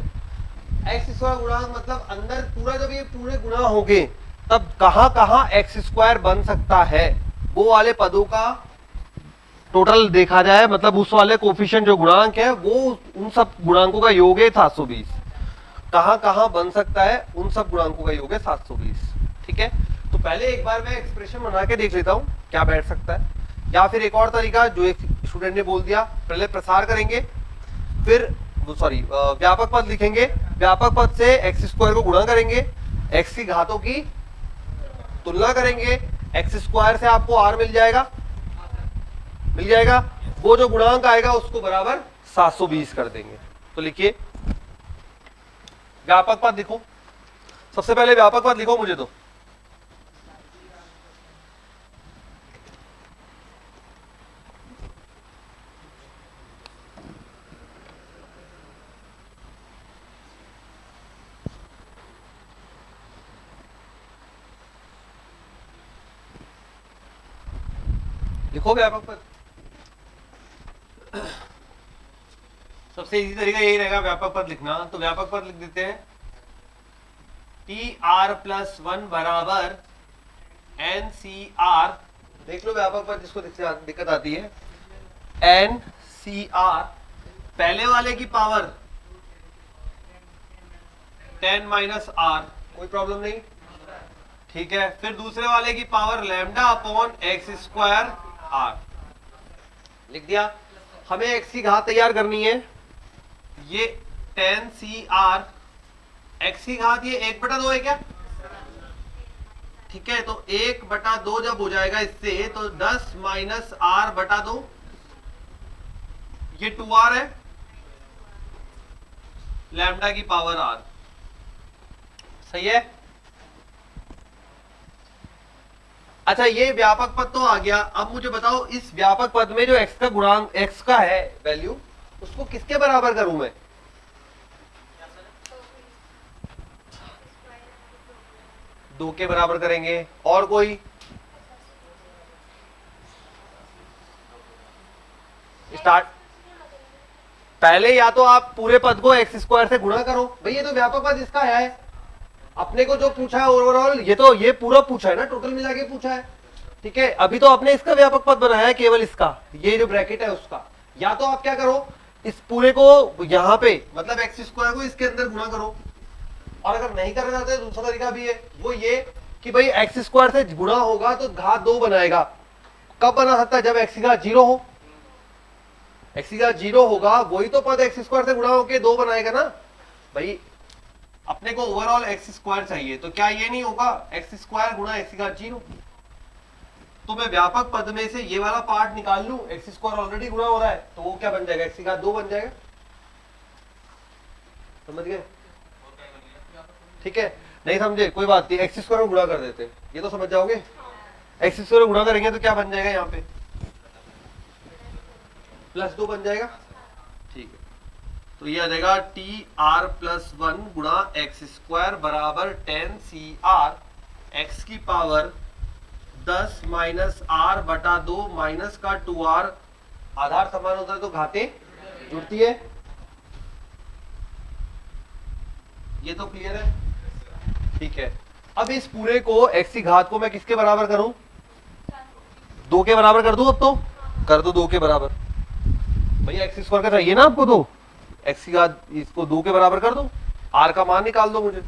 एक्स स्क्वायर गुणांक मतलब अंदर पूरा जब ये पूरे गुणा होंगे तब कहां कहां एक्स स्क्वायर बन सकता है, वो वाले पदों का टोटल देखा जाए, मतलब उस वाले कोफिशिएंट जो गुणांक है वो उन सब गुणांकों का योग है 720। कहां कहां बन सकता है उन सब गुणांकों का योग है 720। ठीक है, तो पहले एक बार मैं एक्सप्रेशन बना के देख लेता हूं क्या बैठ सकता है, या फिर एक और तरीका जो एक स्टूडेंट ने बोल दिया, पहले प्रसार करेंगे फिर सॉरी व्यापक पद लिखेंगे, व्यापक पद से एक्स स्क्वायर को गुणा करेंगे, एक्स की घातों की तुलना करेंगे, एक्स स्क्वायर से आपको आर मिल जाएगा, वो जो गुणांक आएगा उसको बराबर 720 कर देंगे। तो लिखिए व्यापक पद लिखो, सबसे पहले व्यापक पद लिखो मुझे तो। लिखो व्यापक पद, सबसे इजी तरीका यही रहेगा व्यापक पद लिखना। तो व्यापक पद लिख देते हैं, टी आर प्लस 1 बराबर एन सी आर, देख लो व्यापक पद जिसको दिक्कत आती है, एन सी आर, पहले वाले की पावर 10 माइनस आर, कोई प्रॉब्लम नहीं। ठीक है, फिर दूसरे वाले की power lambda upon X square R, लिख दिया। हमें एक्स की घात तैयार करनी है, ये 10 सी आर, एक्स की घात ये 1/2 है क्या? ठीक है, तो 1/2 जब हो जाएगा इससे तो 10 माइनस r/2, ये 2r है, लैम्डा की पावर r, सही है। अच्छा ये व्यापक पद तो आ गया, अब मुझे बताओ इस व्यापक पद में जो x का गुणांक, x का है वैल्यू, उसको किसके बराबर करूं मैं? दो के बराबर करेंगे, और कोई? स्टार्ट, पहले या तो आप पूरे पद को एक्स स्क्वायर से गुणा करो, भाई ये तो व्यापक पद इसका है, अपने को जो पूछा है ओवरऑल ये तो ये पूरा पूछा है ना, टोटल मिला के पूछा है। ठीक है, अभी तो आपने इसका व्यापक पद बनाया है, केवल इसका, ये जो ब्रैकेट है उसका। या तो आप क्या करो, इस पूरे को यहाँ पे मतलब एक्स स्क्वायर को इसके अंदर गुणा करो, और अगर नहीं करना चाहते तो दूसरा तरीका भी है, वो ये कि भाई एक्स स्क्वायर से गुणा होगा तो घात 2 बनाएगा। कब बना सकता है? जब एक्स की घात 0 हो, एक्स की घात 0 होगा वही तो पद एक्स स्क्वायर से गुणा होकर 2 बनाएगा ना। भाई अपने को ओवरऑल एक्स स्क्वायर चाहिए, तो क्या ये नहीं होगा एक्स स्क्वायर गुणा एक्स की घात 0? तो मैं व्यापक पद में से ये वाला पार्ट निकाल लूं, एक्स स्क्वायर ऑलरेडी गुणा हो रहा है, तो वो क्या बन जाएगा? एक्स की घात 2 बन जाएगा। समझ गए? ठीक है, नहीं समझे कोई बात नहीं, एक्स स्क्वायर को गुणा कर देते, ये तो समझ जाओगे। एक्स स्क्वायर को गुणा करेंगे तो क्या बन जाएगा यहाँ पे? +2 बन जाएगा। ठीक है, तो ये आ जाएगा टी आर प्लस 1 गुणा एक्स स्क्वायर बराबर 10 सी आर, एक्स की पावर 10 माइनस r/2 माइनस का 2r, आधार समान होता है तो घातें जुड़ती है। ये तो क्लियर है? ठीक है, अब इस पूरे को x की घात को मैं किसके बराबर करूं? 2 के बराबर कर दूं, अब तो कर दो 2 के बराबर। भैया एक्स स्क्वायर का चाहिए ना आपको, तो x की घात इसको 2 के बराबर कर दो, r का मान निकाल दो मुझे।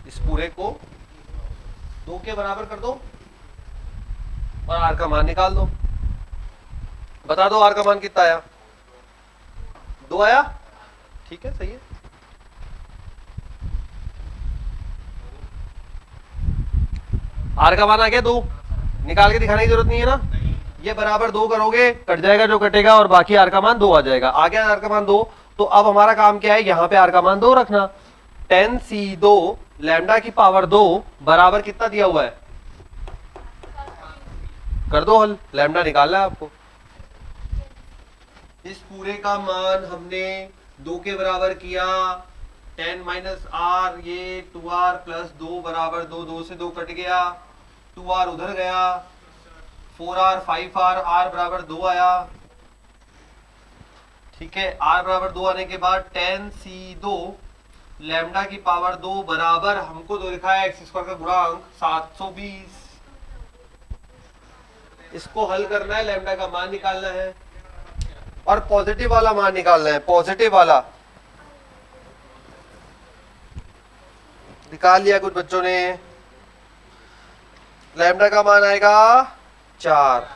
इस पूरे को 2 के बराबर कर दो, और आर का मान निकाल दो। बता दो आर का मान कितना आया? 2 आया, ठीक है, सही है। आर का मान आ गया 2, निकाल के दिखाने की जरूरत नहीं है ना। ये बराबर 2 करोगे, कट जाएगा जो कटेगा, और बाकी आर का मान 2 आ जाएगा। आ गया आर का मान 2। तो अब हमारा काम क्या है, यहाँ पे आर का मान 2 रखना। 10c2 लैम्डा की पावर 2 बराबर कितना दिया हुआ है? कर दो हल, लैम्डा निकालना है आपको। इस पूरे का मान हमने 2 के बराबर किया। 10 माइनस आर, ये 2r प्लस 2 बराबर 2, 2 से 2 कट गया, 2r उधर गया, 4r 5r, r बराबर 2 आया, ठीक है। r बराबर 2 आने के बाद 10c2 लैम्डा की पावर 2 बराबर हमको दो लिखा है x स्क्वायर का गुणांक 720। इसको हल करना है, लैम्डा का मान निकालना है और पॉजिटिव वाला मान निकालना है। पॉजिटिव वाला निकाल लिया कुछ बच्चों ने। लैम्डा का मान आएगा 4।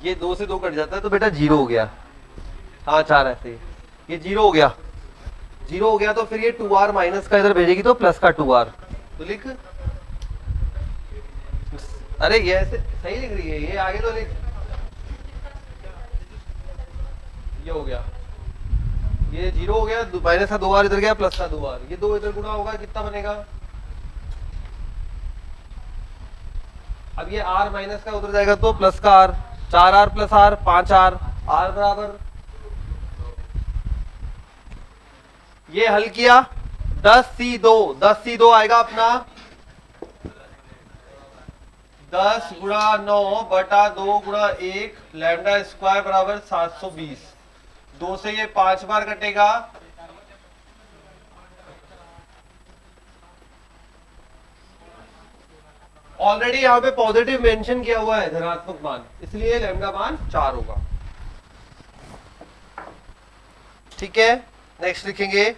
ये 2 से 2 कट जाता है तो बेटा 0 हो गया। हाँ 4 ऐसे, ये 0 हो गया। 0 हो गया तो फिर ये 2r माइनस का इधर भेजेगी तो प्लस का 2r, तो लिख। अरे ये ऐसे सही लिख रही है, ये आगे तो लिख। ये हो गया, ये 0 हो गया, माइनस का 2r इधर गया, प्लस का 2r, ये 2 इधर गुणा होगा, कितना बनेगा? अब ये r माइनस का उधर जाएगा तो प्लस का r, 4r plus r 5r, r बराबर, ये हल किया। 10c2 आएगा अपना 10 गुणा 9 बटा 2 गुणा 1 लैम्डा स्क्वायर बराबर 720। 2 से ये 5 बार कटेगा, ऑलरेडी यहां पे पॉजिटिव मेंशन किया हुआ है धनात्मक मान, इसलिए लैम्डा मान 4 होगा, ठीक है। नेक्स्ट लिखेंगे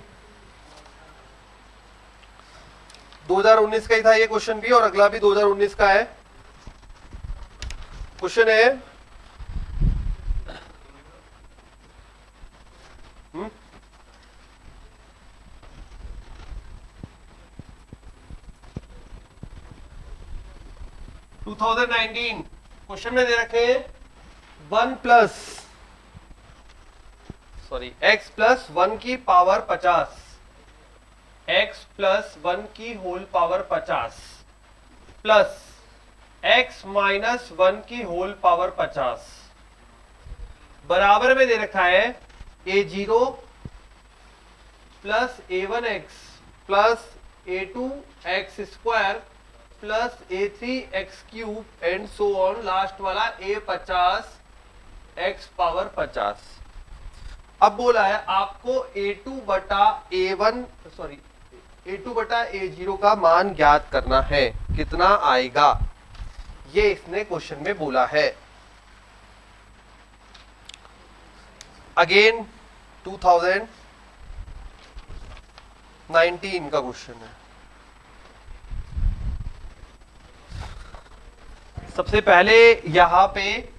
2019 का ही था ये क्वेश्चन भी, और अगला भी 2019 का है। क्वेश्चन है 2019 क्वेश्चन में दे रखे हैं x प्लस 1 की पावर 50, x प्लस 1 की whole power 50 plus x minus 1 की होल पावर 50 बराबर में दे रखा है a0 plus a1x plus a2x square plus a3x cube and so on, last वाला a50 x पावर 50। अब बोला है आपको a2 बटा a0 का मान ज्ञात करना है, कितना आएगा, ये इसने क्वेश्चन में बोला है। अगेन 2019 का क्वेश्चन है। सबसे पहले यहां पे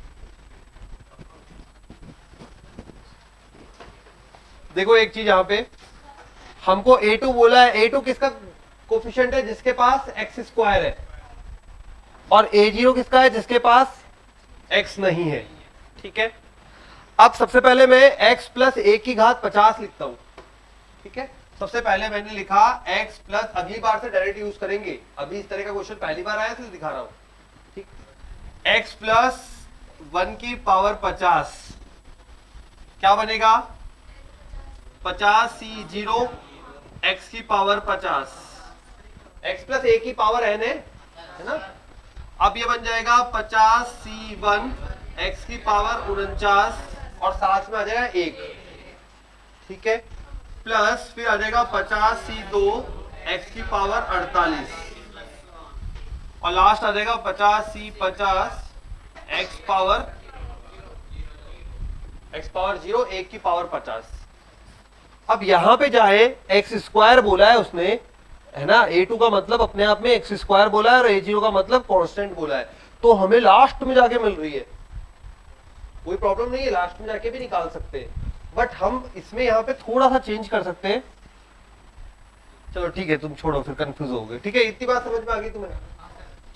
देखो एक चीज, यहां पे हमको a2 बोला है, a2 किसका कोफिशिएंट है, जिसके पास x स्क्वायर है, और a0 किसका है, जिसके पास x नहीं है, ठीक है। अब सबसे पहले मैं x प्लस 1 की घात 50 लिखता हूं, ठीक है। सबसे पहले मैंने लिखा x प्लस, अगली बार से डायरेक्ट यूज करेंगे, अभी इस तरह का क्वेश्चन पहली बार आया इसलिए दिखा रहा हूं, ठीक। x प्लस 1 की पावर 50 क्या बनेगा, 50c0 x की पावर 50, x प्लस 1 की पावर n है ना। अब ये बन जाएगा 50c1 x की पावर 49 और साथ में आ जाएगा 1, ठीक है, प्लस फिर आ जाएगा 50c2 x की पावर 48 और लास्ट आ जाएगा 50c50 x power x power 0 1 की पावर 50। अब यहां पे चाहे एक्स स्क्वायर बोला है उसने, है ना, a2 का मतलब अपने आप में एक्स स्क्वायर बोला है और a0 का मतलब कांस्टेंट बोला है, तो हमें लास्ट में जाके मिल रही है, कोई प्रॉब्लम नहीं है, लास्ट में जाके भी निकाल सकते हैं, बट हम इसमें यहाँ पे थोड़ा सा चेंज कर सकते हैं। चलो ठीक है, तुम छोड़ो, फिर कंफ्यूज हो गए। ठीक है, इतनी बात समझ में आ गई तुम्हें?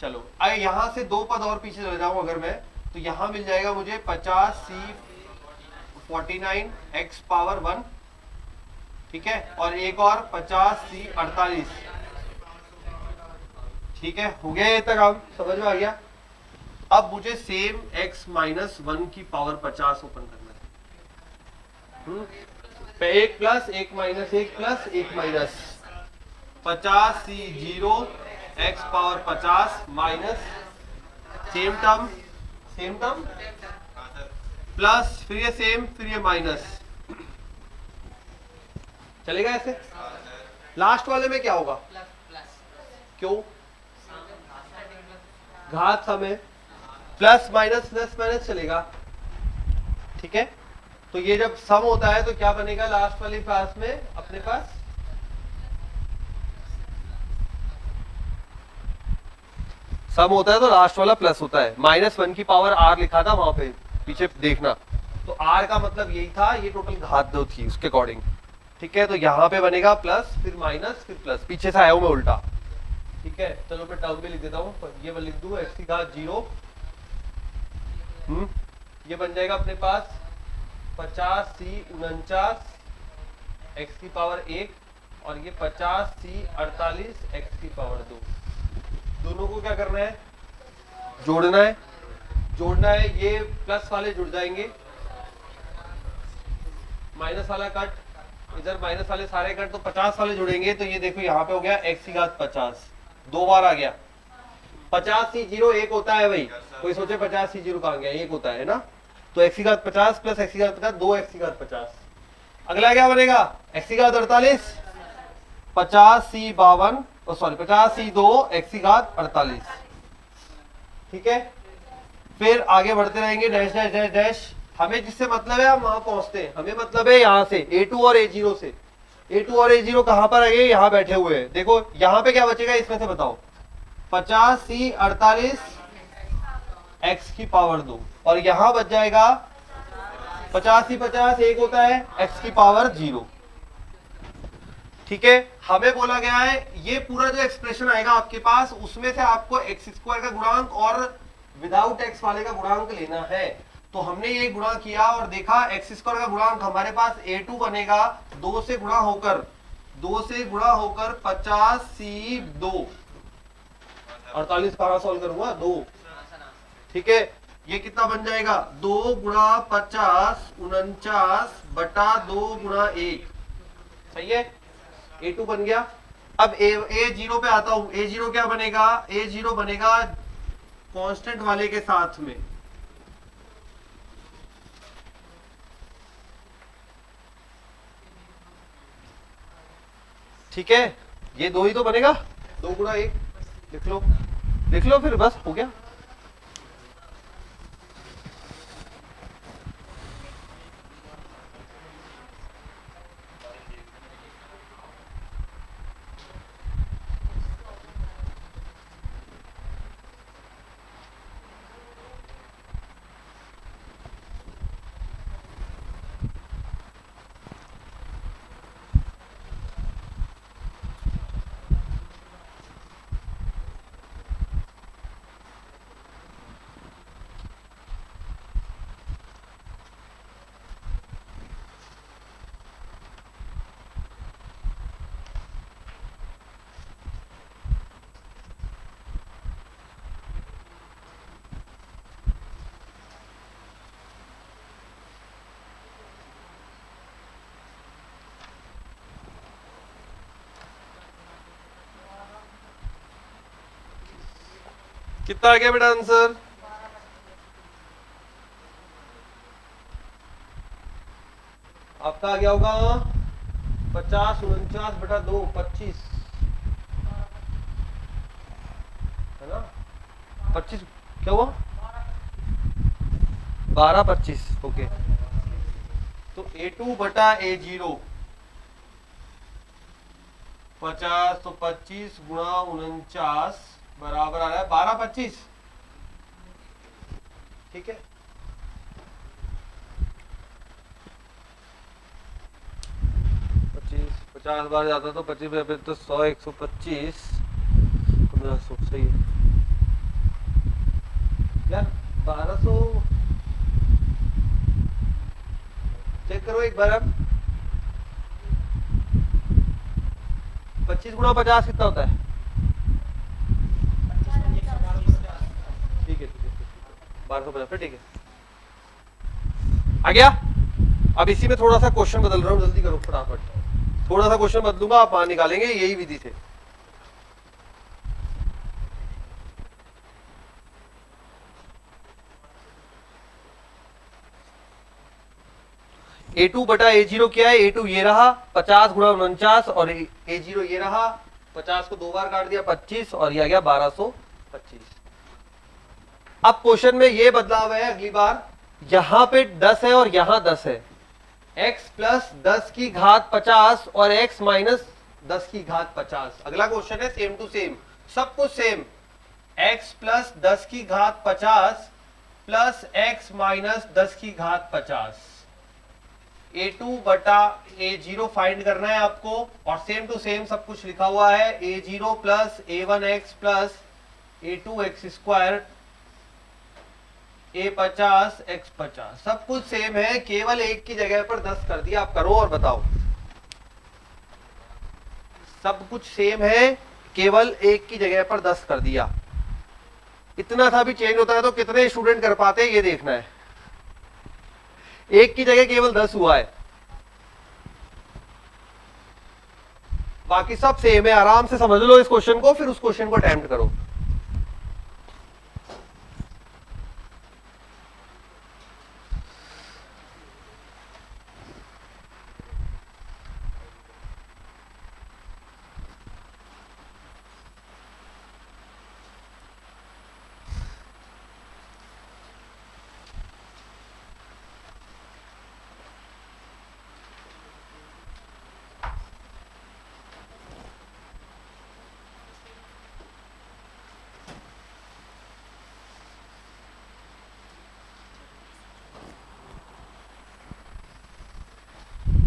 चलो आए यहां से 2 पद और पीछे चले जाऊं अगर मैं, तो यहां मिल जाएगा मुझे 50c 49 x पावर 1, ठीक है, और एक और 50c 48। ठीक है, हो गया ये तक, आप समझ में आ गया? अब मुझे सेम x माइनस 1 की पावर 50 ओपन करना है। 1 plus 1 minus 1 plus 1 minus 50c 0 x power 50 minus same term plus, फिर ये सेम, फिर ये माइनस, चलेगा ऐसे? लास्ट वाले में क्या होगा? क्यों? घात समय, प्लस माइनस चलेगा। ठीक है, तो ये जब सम होता है तो क्या बनेगा लास्ट वाली पास में अपने पास? सम होता है तो लास्ट वाला प्लस होता है। -1 की पावर r लिखा था वहां पे, पीछे देखना, तो r का मतलब यही था, ये टोटल घात 2 थी उसके अकॉर्डिंग। ठीक है, तो यहाँ पे बनेगा प्लस, फिर माइनस, फिर प्लस, पीछे से आया हूं मैं उल्टा। ठीक है, चलो मैं टर्म भी लिख देता हूँ, ये मैं लिख दूं x की घात 0, ये बन जाएगा अपने पास 50c 49 x की पावर 1, और ये 50c 48 x की पावर 2। दोनों को क्या करना है? जोड़ना है। ये प्लस वाले जुड़ जाएंगे, माइनस वाला कट, इधर माइनस वाले सारे कट, तो 50 वाले जुड़ेंगे, तो ये देखो यहाँ पे हो गया x की घात 50, 2 बार आ गया। 50c 0 1 होता है भाई, कोई सोचे 50c 0 कहां गया, 1 होता है ना, तो x की घात 50 प्लस x की घात 50, 2x की घात 50। अगला क्या बनेगा? x की घात 48, 50c 52, सॉरी 50c 2 x की घात 48। ठीक है, फिर आगे बढ़ते रहेंगे, डैश डैश डैश डैश, हमें जिससे मतलब है हम वहां पहुंचते हैं, हमें मतलब है यहाँ से a2 और a0 से। a2 और a0 कहां पर आ गए? यहाँ बैठे हुए हैं। देखो यहाँ पे क्या बचेगा इसमें से बताओ? 50c 48 x की पावर 2, और यहां बच जाएगा 50c 50 1 होता है x की पावर 0। ठीक है, हमें बोला गया है ये पूरा जो एक्सप्रेशन आएगा आपके पास, उसमें से आपको x स्क्वायर का गुणांक और विदाउट x वाले का गुणांक लेना है। तो हमने ये गुणा किया और देखा x स्क्वायर का गुणांक हमारे पास a2 बनेगा 2 से गुणा होकर 50c 2, 48 कहां सॉल्व करूंगा? 2। ठीक है, ये कितना बन जाएगा? 2 गुणा 50 49 बटा 2 गुणा 1। सही है, a2 बन गया। अब a0 पे आता हूं, a0 क्या बनेगा? a0 बनेगा कांस्टेंट वाले के साथ में। ठीक है, ये 2 ही तो बनेगा, 2 गुणा 1, लिख लो फिर, बस हो गया। कितना आ गया बेटा आंसर? आपका आ गया होगा 50 49 बटा 2 25, है ना? 25 क्या हुआ? 12 25, ओके। तो A2 बटा A0 50, तो 25 गुणा 49 बराबर आ रहा है 12-25। ठीक है, 25 50 बार जाता तो 25 तो 100 125 1500 सही है यार। 1200 चेक करो एक बार अब। 25 गुणा 50 कितना होता है? ठीक है 1250, ठीक है आ गया। अब इसी में थोड़ा सा क्वेश्चन बदल रहा हूँ, जल्दी करो फटाफट। थोड़ा सा क्वेश्चन बदलूंगा, आप वहां निकालेंगे, यही विधि से। A2 बटा A0 क्या है? A2 ये रहा 50 गुणा 49 और A0 ये रहा 50 को 2 बार काट दिया 25 और ये आ गया 1225। अब क्वेश्चन में ये बदलाव है अगली बार, यहां पे 10 है और यहां 10 है। x प्लस 10 की घात 50 और x माइनस 10 की घात 50। अगला क्वेश्चन है सेम टू सेम, सब कुछ सेम। x प्लस 10 की घात 50 प्लस x माइनस 10 की घात 50। A2 बटा A0 फाइंड करना है आपको, और सेम टू सेम सब कुछ लिखा हुआ है। A0 plus A1x plus A2x square A50 x50 सब कुछ सेम है, केवल एक की जगह पर 10 कर दिया। आप करो और बताओ। सब कुछ सेम है, केवल एक की जगह पर 10 कर दिया। इतना सा भी चेंज होता है तो कितने स्टूडेंट कर पाते हैं ये देखना है। एक की जगह केवल 10 हुआ है, बाकी सब सेम है। आराम से समझ लो इस क्वेश्चन को, फिर उस क्वेश्चन को अटेम्प्ट करो।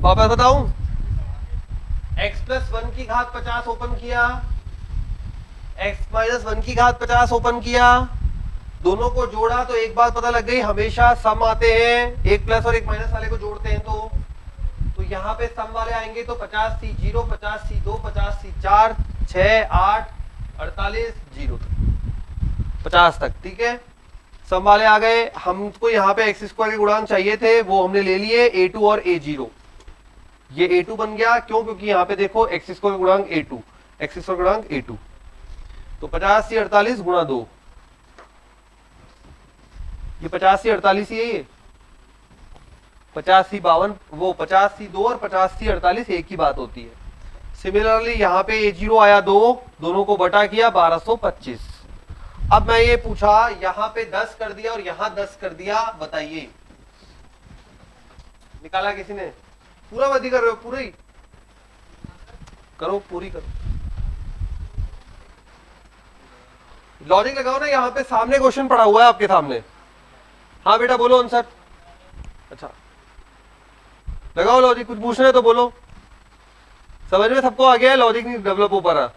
वापस बताऊं, x प्लस 1 की घात 50 ओपन किया, x माइनस 1 की घात 50 ओपन किया, दोनों को जोड़ा तो एक बात पता लग गई, हमेशा सम आते हैं, एक प्लस और एक माइनस वाले को जोड़ते हैं तो यहां पे सम वाले आएंगे तो 50C0 50C2 50C4 6 8 48 0 50 तक। ठीक है, सम वाले आ गए। हमको यहाँ पे x स्क्वायर के गुणांक चाहिए थे, वो हमने ले लिए A2 और A0। ये A2 बन गया, क्यों? क्योंकि यहाँ पे देखो x स्क्वायर गुणांक A2, x स्क्वायर गुणांक A2, तो 50C48 गुणा 2, ये 50C48 यही है। 50C52 वो 50C2 और 50C48 एक ही बात होती है। सिमिलरली यहाँ पे A0 आया 2, दोनों को बटा किया 1225। अब मैं ये पूछा, यहाँ पे 10 कर दिया और यहाँ 10 कर दिया, बताइए निकाला किसी ने? पूरा मत ही कर रहे हो, पूरी करो, पूरी करो, लॉजिक लगाओ ना। यहाँ पे सामने क्वेश्चन पड़ा हुआ है आपके सामने। हाँ बेटा बोलो आंसर। अच्छा लगाओ लॉजिक, कुछ पूछना है तो बोलो। समझ में सबको आ गया है? लॉजिक नहीं डेवलप हो पा रहा।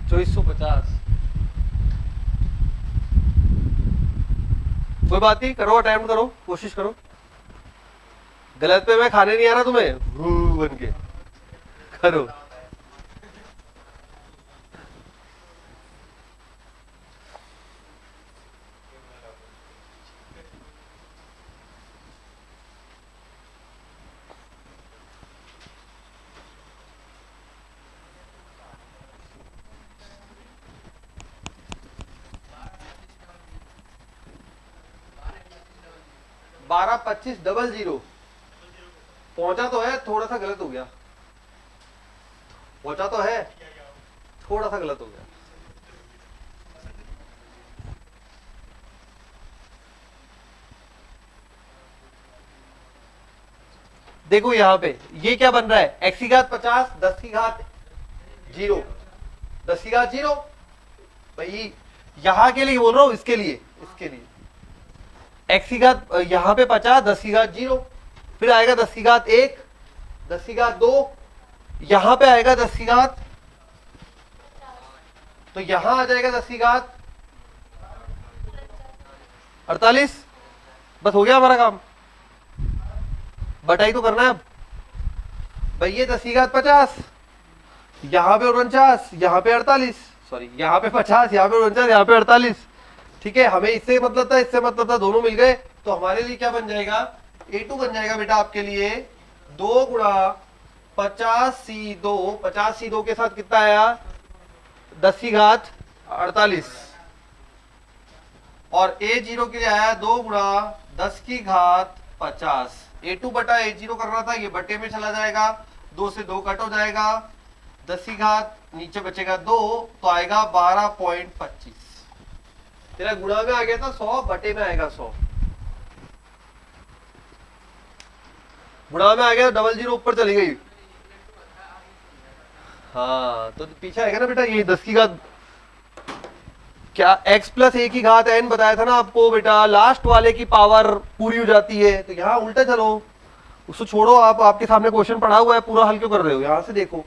जो 150 कोई बात नहीं, करो, अटेम्प्ट करो, कोशिश करो। गलत पे मैं खाने नहीं आ रहा तुम्हें, बन के करो। बारह 25 डबल 0 पहुंचा तो है, थोड़ा सा गलत हो गया। पहुंचा तो है, थोड़ा सा गलत हो गया। देखो यहाँ पे ये क्या बन रहा है, x की घात 50, 10 की घात 0, 10 की घात 0। भाई यहां के लिए बोल रहा हूं, इसके लिए x की घात यहाँ पे 50, 10 की घात 0, फिर आएगा 10 की घात 1, 10 की घात 2, यहां पे आएगा 10 की घात, तो यहां आ जाएगा 10 की घात 48। बस हो गया हमारा काम, बटाई तो करना है अब। भाई ये 10 की घात 50, यहां पे 49, यहां पे 48, सॉरी यहां पे 50, यहां पे 49, यहां पे 48। ठीक है, हमें इससे मतलब था, इससे मतलब था, दोनों मिल गए, तो हमारे लिए क्या बन जाएगा, A2 बन जाएगा बेटा आपके लिए 2 गुणा 50C2, 50C2 के साथ कितना आया 10 की घात 48, और A0 के लिए आया 2 गुणा 10 की घात 50। A2 बटा A0 करना था, ये बटे में चला जाएगा, 2 से 2 कट हो जाएगा, 10 की घात नीचे बचेगा 2, तो आएगा 12.25। तेरा गुणा में आ गया था 100, बटे में आएगा 100, गुणा में आ गया, डबल जीरो ऊपर चली गई। हाँ तो पीछे आएगा ना बेटा, ये 10 की घात क्या x प्लस a की घात n बताया था ना आपको बेटा, लास्ट वाले की पावर पूरी हो जाती है, तो यहाँ उल्टा चलो, उसको छोड़ो, आप आपके सामने क्वेश्चन पढ़ा हुआ है, पूरा हल क्यों कर रहे हो, यहां से देखो।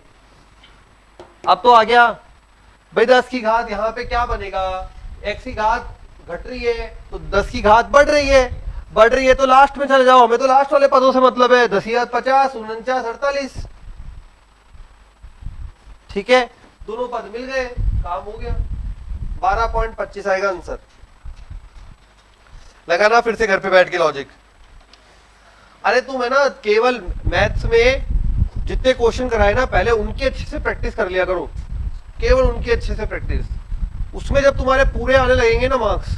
अब तो आ गया भाई 10 की घात, यहाँ पे क्या बनेगा, x की घात घट रही है तो 10 की घात बढ़ रही है, तो लास्ट में चले जाओ, हमें तो लास्ट वाले पदों से मतलब है, 10 की घात 50, 49, 48। ठीक है, दोनों पद मिल गए, काम हो गया, 12.25 आएगा आंसर। लगाना फिर से घर पे बैठ के लॉजिक। अरे तुम है ना, केवल मैथ्स में जितने क्वेश्चन कराए ना, पहले उनकी अच्छे से प्रैक्टिस कर लिया करो, केवल उनकी अच्छे से प्रैक्टिस। उसमें जब तुम्हारे पूरे आने लगेंगे ना मार्क्स,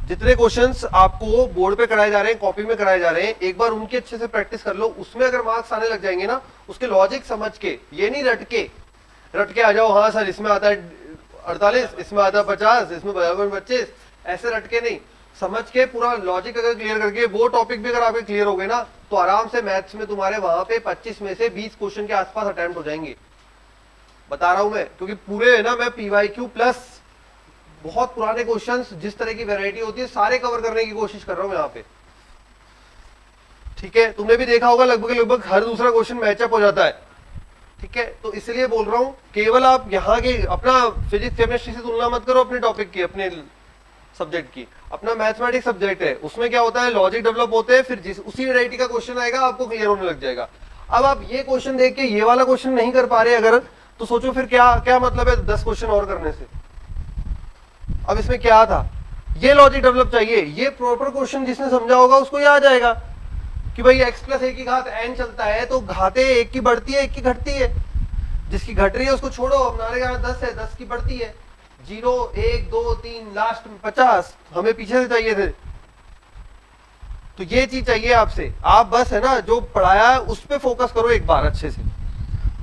जितने क्वेश्चंस आपको बोर्ड पे कराए जा रहे हैं, कॉपी में कराए जा रहे हैं, एक बार उनकी अच्छे से प्रैक्टिस कर लो, उसमें अगर मार्क्स आने लग जाएंगे ना, उसके लॉजिक समझ के, ये नहीं रट के आ जाओ, हाँ सर इसमें आता है 48, इसमें आता है 50, इसमें 25, ऐसे रट के नहीं, समझ के पूरा लॉजिक अगर क्लियर करके, वो टॉपिक भी अगर आपके क्लियर हो गए ना, तो आराम से मैथ्स में तुम्हारे वहां पे 25 में से 20 क्वेश्चन के आसपास अटेम्प्ट हो जाएंगे, बता रहा हूं मैं, क्योंकि पूरे है ना मैं PYQ प्लस बहुत पुराने क्वेश्चंस, जिस तरह की वैरायटी होती है, सारे कवर करने की कोशिश कर रहा हूं यहाँ पे। ठीक है, तुमने भी देखा होगा लगभग हर दूसरा क्वेश्चन मैचअप हो जाता है। ठीक है, तो इसलिए बोल रहा हूं, केवल आप यहाँ के अपना फिजिक्स केमिस्ट्री से तुलना मत करो, अपने टॉपिक की, अपने सब्जेक्ट की, अपना मैथमेटिक्स सब्जेक्ट है, उसमें क्या होता है, लॉजिक डेवलप होते हैं, फिर जिस उसी वैरायटी का क्वेश्चन आएगा आपको क्लियर होने लग जाएगा। अब आप ये क्वेश्चन देख के ये वाला क्वेश्चन नहीं कर पा रहे अगर, तो सोचो फिर क्या क्या मतलब है 10 क्वेश्चन और करने से। अब इसमें क्या था, ये लॉजिक डेवलप चाहिए, ये प्रॉपर क्वेश्चन जिसने समझा होगा उसको ये आ जाएगा कि भाई x प्लस a की घात n चलता है, तो घातें एक की बढ़ती है, एक की घटती है, जिसकी घट रही है उसको छोड़ो, हमारे यहाँ 10 है, 10 की बढ़ती है, 0 1 2 3, लास्ट में 50, हमें पीछे से चाहिए थे, तो ये चीज चाहिए आपसे। आप बस है ना जो पढ़ाया है उस पर फोकस करो एक बार अच्छे से,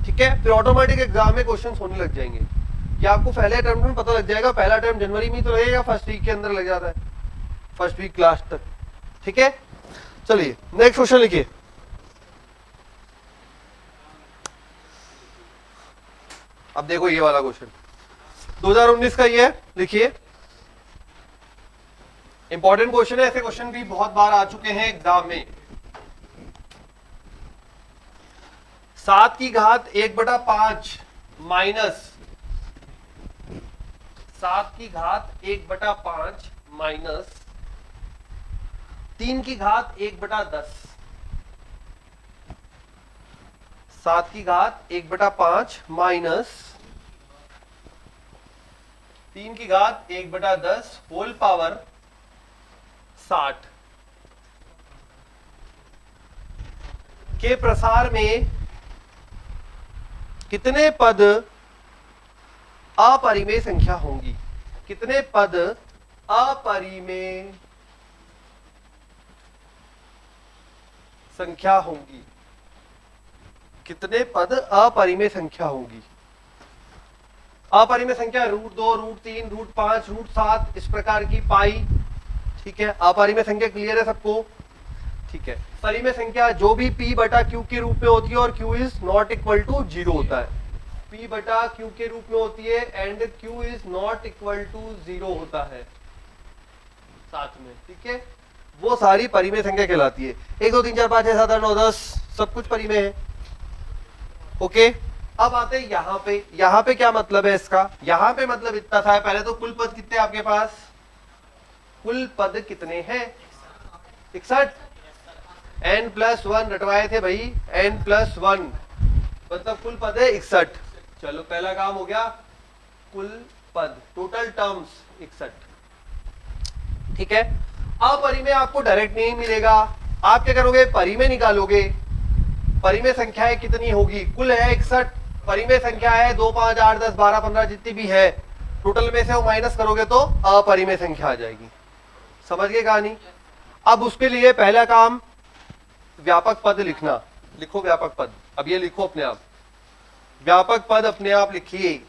ठीक है, फिर ऑटोमेटिक एग्जाम में क्वेश्चन होने लग जाएंगे। ये आपको पहले अटेम्प्ट में पता लग जाएगा, पहला अटेम्प्ट जनवरी में तो लगेगा, फर्स्ट वीक के अंदर लग जाता है, फर्स्ट वीक लास्ट तक। ठीक है, चलिए नेक्स्ट क्वेश्चन लिखिए। अब देखो ये वाला क्वेश्चन 2019 का ये है, लिखिए, इंपॉर्टेंट क्वेश्चन है, ऐसे क्वेश्चन भी बहुत बार आ चुके हैं एग्जाम में। 7 की घात 1/5 माइनस 7 की घात 1/5 माइनस 3 की घात 1/10, 7 की घात 1/5 माइनस 3 की घात 1/10 होल पावर 60 के प्रसार में कितने पद अपरिमेय संख्या होंगी, कितने पद अपरिमेय संख्या होंगी, कितने पद अपरिमेय संख्या होंगी। अपरिमेय संख्या √2, √3, √5, √7 इस प्रकार की पाई। ठीक है, अपरिमेय संख्या क्लियर है सबको। ठीक है, परिमेय संख्या जो भी p बटा q के रूप में होती है और q is not equal to 0 होता है, p बटा q के रूप में होती है and q is not equal to 0 होता है साथ में, ठीक है, वो सारी परिमेय संख्या कहलाती है। 1 2 3 4 5 6 7 8 9 10 सब कुछ परिमेय है। ओके, अब आते हैं यहाँ पे क्या मतलब है इसका, यहाँ पे मतलब इतना था, पहले तो कुल पद कितने आपके पास, कुल पद कितने हैं 61, n+1 रटवाए थे भाई, n+1 मतलब कुल पद है 61। चलो पहला काम हो गया, कुल पद टोटल टर्म्स 61, ठीक है। अपरिमेय आपको डायरेक्ट नहीं मिलेगा, आप क्या करोगे, परिमेय निकालोगे, परिमेय संख्याएं कितनी होगी, कुल है 61, परिमेय संख्या है 2 5 8 10 12 15 जितनी भी है, टोटल में से वो माइनस करोगे तो अपरिमेय संख्या आ जाएगी। समझ गए कहानी। अब उसके लिए पहला काम व्यापक पद लिखना, लिखो व्यापक पद, अब ये लिखो अपने आप, व्यापक पद अपने आप लिखिए।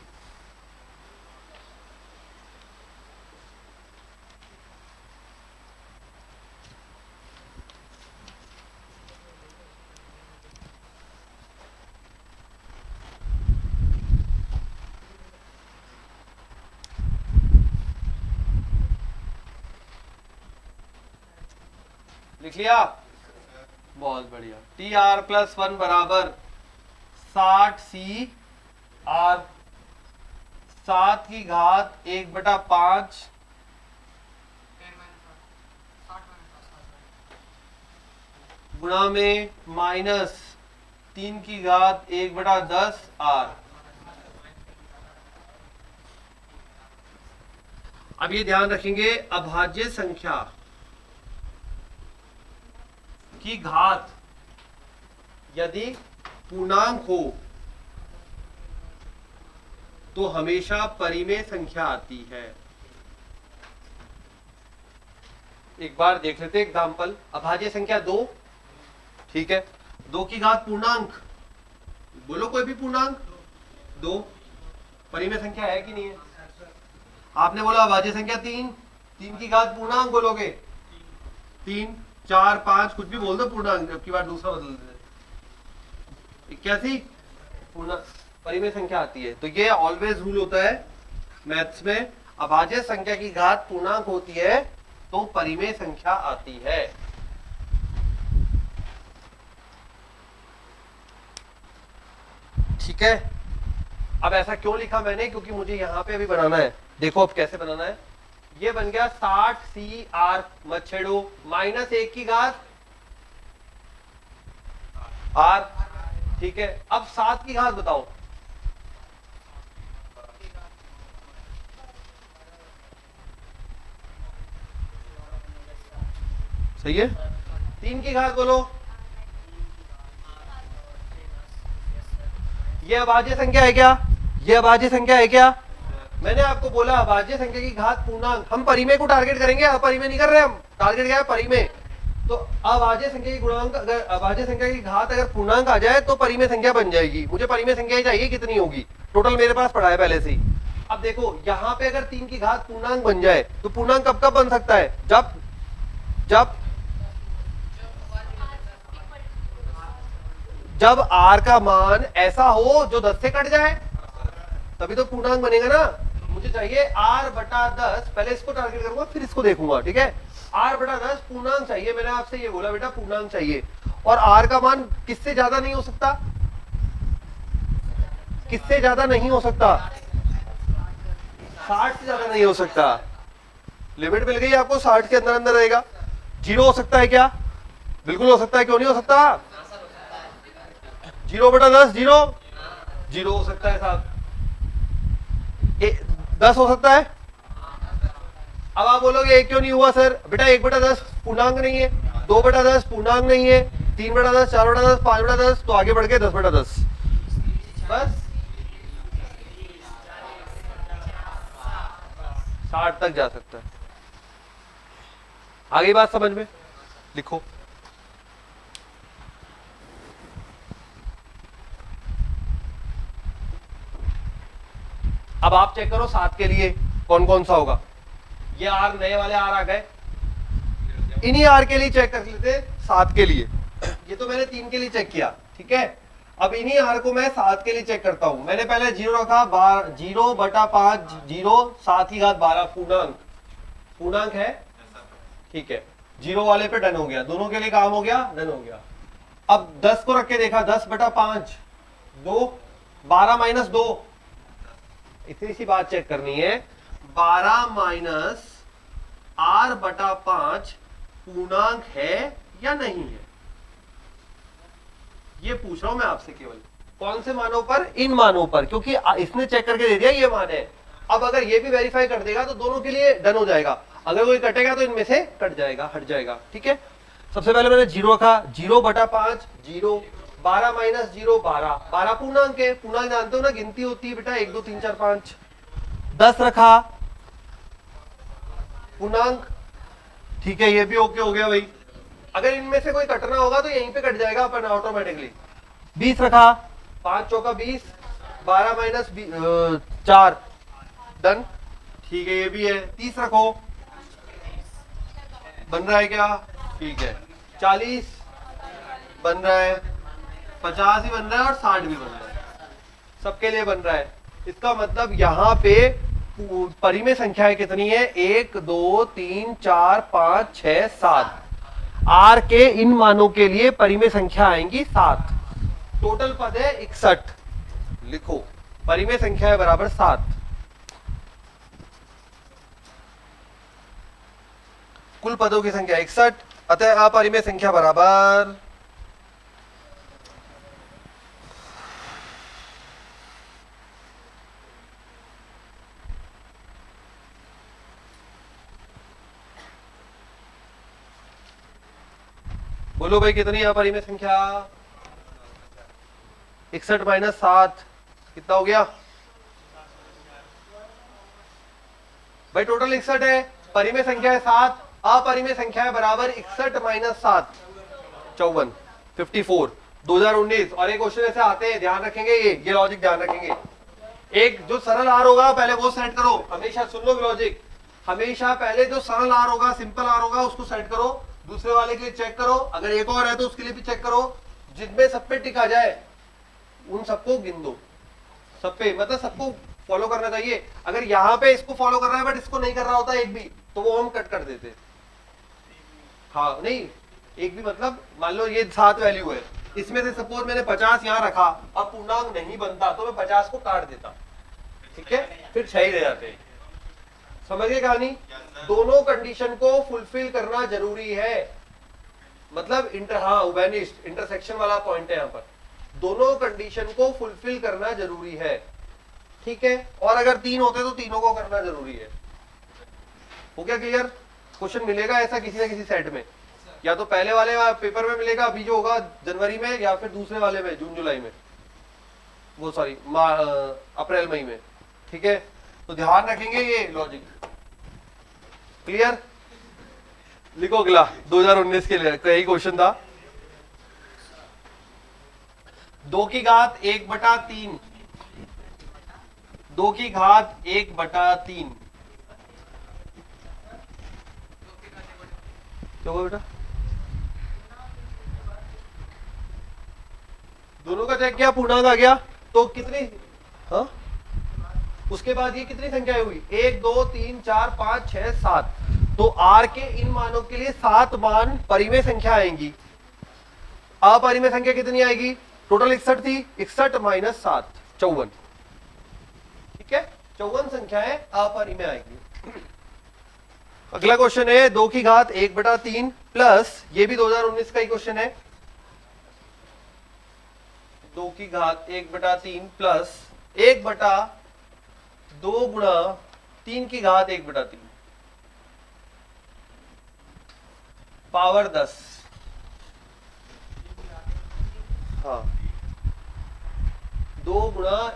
लिख लिया, बहुत बढ़िया। TR+1 बराबर 60CR, 7 की घात 1/5 गुणा में -3 की घात 1/10R। अब ये ध्यान रखेंगे, अभाज्य संख्या की घात यदि पूर्णांक हो तो हमेशा परिमेय संख्या आती है। एक बार देख लेते एग्जांपल, अभाज्य संख्या 2, ठीक है, 2 की घात पूर्णांक, बोलो कोई भी पूर्णांक 2 परिमेय संख्या है कि नहीं है। आपने बोला अभाज्य संख्या 3, 3 की घात पूर्णांक बोलोगे 3 4 5 कुछ भी बोल दो पूर्णांक, जबकि बार दूसरा बदल देते, 81 पूर्णांक परिमेय संख्या आती है। तो ये ऑलवेज रूल होता है मैथ्स में, अभाज्य संख्या की घात पूर्णांक होती है तो परिमेय संख्या आती है। ठीक है, अब ऐसा क्यों लिखा मैंने, क्योंकि मुझे यहां पे अभी बनाना है। देखो अब कैसे बनाना है, ये बन गया 60CR मत छेड़ो, -1 की घात R, ठीक है। अब 7 की घात बताओ, सही है। 3 की घात बोलो, ये अभाज्य संख्या है क्या, ये अभाज्य संख्या है क्या, मैंने आपको बोला अभाज्य संख्या की घात पूर्णांक, हम परिमेय को टारगेट करेंगे, अपरिमेय नहीं कर रहे हम, टारगेट क्या है परिमेय। तो अभाज्य संख्या की गुणांक, अगर अभाज्य संख्या की घात अगर पूर्णांक आ जाए तो परिमेय संख्या बन जाएगी। मुझे परिमेय संख्या ही चाहिए, कितनी होगी, टोटल मेरे पास पड़ा है पहले से ही। अब देखो यहाँ पे अगर 3 की घात पूर्णांक बन जाए तो पूर्णांक कब कब बन सकता है, जब जब जब R का मान ऐसा हो जो 10 से कट जाए, तभी तो पूर्णांक बनेगा ना। मुझे चाहिए R/10, पहले इसको टारगेट करूंगा फिर इसको देखूंगा, ठीक है। R/10 पूर्णांक चाहिए, मैंने आपसे ये बोला बेटा पूर्णांक चाहिए, और R का मान किससे ज्यादा नहीं हो सकता, किससे ज्यादा नहीं हो सकता, 60 से ज्यादा नहीं हो सकता। लिमिट मिल गई आपको, 60 के अंदर अंदर रहेगा। 0 हो सकता है क्या, बिल्कुल हो सकता है, क्यों नहीं हो सकता, 0/10 0 हो सकता है साहब, 10 हो सकता है। अब आप बोलोगे 1 क्यों नहीं हुआ सर, बेटा 1/10 पूर्णांक नहीं है, 2/10 पूर्णांक नहीं है, 3/10 4/10 5/10, तो आगे बढ़ के 10/10, बस 60 तक जा सकता है। आगे बात समझ में, लिखो अब आप चेक करो 7 के लिए कौन कौन सा होगा। ये R नए वाले R आ गए, इन्हीं आर के लिए चेक कर लेते 7 के लिए। ये तो मैंने 3 के लिए चेक किया, ठीक है। अब इन्हीं आर को मैं 7 के लिए चेक करता हूं। मैंने पहले 0 रखा, 0/5 0 7 की घात 12 पूर्णांक है, ठीक है। 0 वाले पे डन हो गया, दोनों के लिए काम हो गया, डन हो गया। अब 10 को रख के देखा, 10/5 2 12 - 2, इतनी सी बात चेक करनी है। 12 - r/5 पूर्णांक है या नहीं है, ये पूछ रहा हूं मैं आपसे। केवल कौन से मानों पर? इन मानों पर, क्योंकि इसने चेक करके दे दिया ये मान है। अब अगर ये भी वेरीफाई कर देगा तो दोनों के लिए डन हो जाएगा। अगर कोई कटेगा तो इनमें से कट जाएगा, हट जाएगा, ठीक है। सबसे पहले मैंने 0 रखा, 0/5 0 12 - 0 12 12 पूर्णांक है। पूर्णांक जानते हो ना, गिनती होती है बेटा 1 2 3 4 5। 10 रखा पूर्णांक, ठीक है, ये भी ओके हो गया भाई। अगर इनमें से कोई कटना होगा तो यहीं पे कट जाएगा अपन ऑटोमेटिकली। 20 रखा, 5 चौका 20 12 - 4 डन, ठीक है, ये भी है। 30 रखो, बन रहा है क्या? ठीक है। 40 बन रहा है, 50 भी बन रहा है और 60 भी बन रहा है, सबके लिए बन रहा है। इसका मतलब यहाँ पे परिमेय संख्याएं कितनी है? 1 2 3 4 5 6 7। आर के इन मानों के लिए परिमेय संख्या आएंगी 7। टोटल पद है 61। लिखो, परिमेय संख्या है बराबर 7। कुल पदों की संख्या 61, अतः अपरिमेय संख्या बराबर बोलो भाई कितनी अपरिमेय संख्या? 61 - 7 कितना हो गया भाई? टोटल 61 है, परिमेय संख्या है 7, अपरिमेय संख्या है बराबर 61 - 7 54 54 2019। और एक क्वेश्चन ऐसे आते हैं, ध्यान रखेंगे, ये लॉजिक ध्यान रखेंगे। एक जो सरल आर होगा पहले वो सेट करो, हमेशा सुन लो लॉजिक। हमेशा पहले जो सरल आर होगा, सिंपल आर होगा, उसको सेट करो, दूसरे वाले के लिए चेक करो, अगर एक और है तो उसके लिए भी चेक करो। जिनमें सब पे टिक आ जाए उन सबको गिन दो, सब पे, मतलब सबको फॉलो करना चाहिए। अगर यहाँ पे इसको फॉलो कर रहा है बट इसको नहीं कर रहा होता एक भी, तो वो हम कट कर देते। हाँ नहीं, एक भी मतलब मान लो ये 7 वैल्यू है, इसमें से सपोज मैंने 50 यहाँ रखा, अब पूर्णांक नहीं बनता तो मैं 50 को काट देता, ठीक है, फिर 6 ही रह जाते। समझ गए कहानी? दोनों कंडीशन को फुलफिल करना जरूरी है, मतलब उबेनिस्ट इंटरसेक्शन वाला पॉइंट है यहाँ पर। दोनों कंडीशन को फुलफिल करना जरूरी है, ठीक है। और अगर 3 होते तो तीनों को करना जरूरी है। हो गया क्लियर? क्वेश्चन मिलेगा ऐसा किसी ना किसी सेट में, या तो पहले वाले पेपर में मिलेगा अभी जो होगा जनवरी में, या फिर दूसरे वाले में जून जुलाई में, वो सॉरी अप्रैल मई में, ठीक है। तो ध्यान रखेंगे ये लॉजिक। क्लियर? लिखो अगला 2019 के लिए यही क्वेश्चन था। 2 की घात 1/3 2 की घात 1/3 क्या हुआ बेटा? दोनों का चेक किया, पूर्णांक आ गया, तो कितनी? हाँ, उसके बाद ये कितनी संख्याएं हुई? 1 2 3 4 5 6 7। तो आर के इन मानों के लिए 7 मान परिमेय संख्या आएंगी। अपरिमेय संख्या कितनी आएगी? टोटल 61 थी, 61 - 7 54, ठीक है, 54 संख्याएं अपरिमेय आएगी। अगला क्वेश्चन है 2 की घात 1/3 प्लस, ये भी 2019 का ही क्वेश्चन है। 2 की घात 1/3 प्लस 1/2 गुणा 3 की घात 1/3 पावर 10। हाँ, 2 गुणा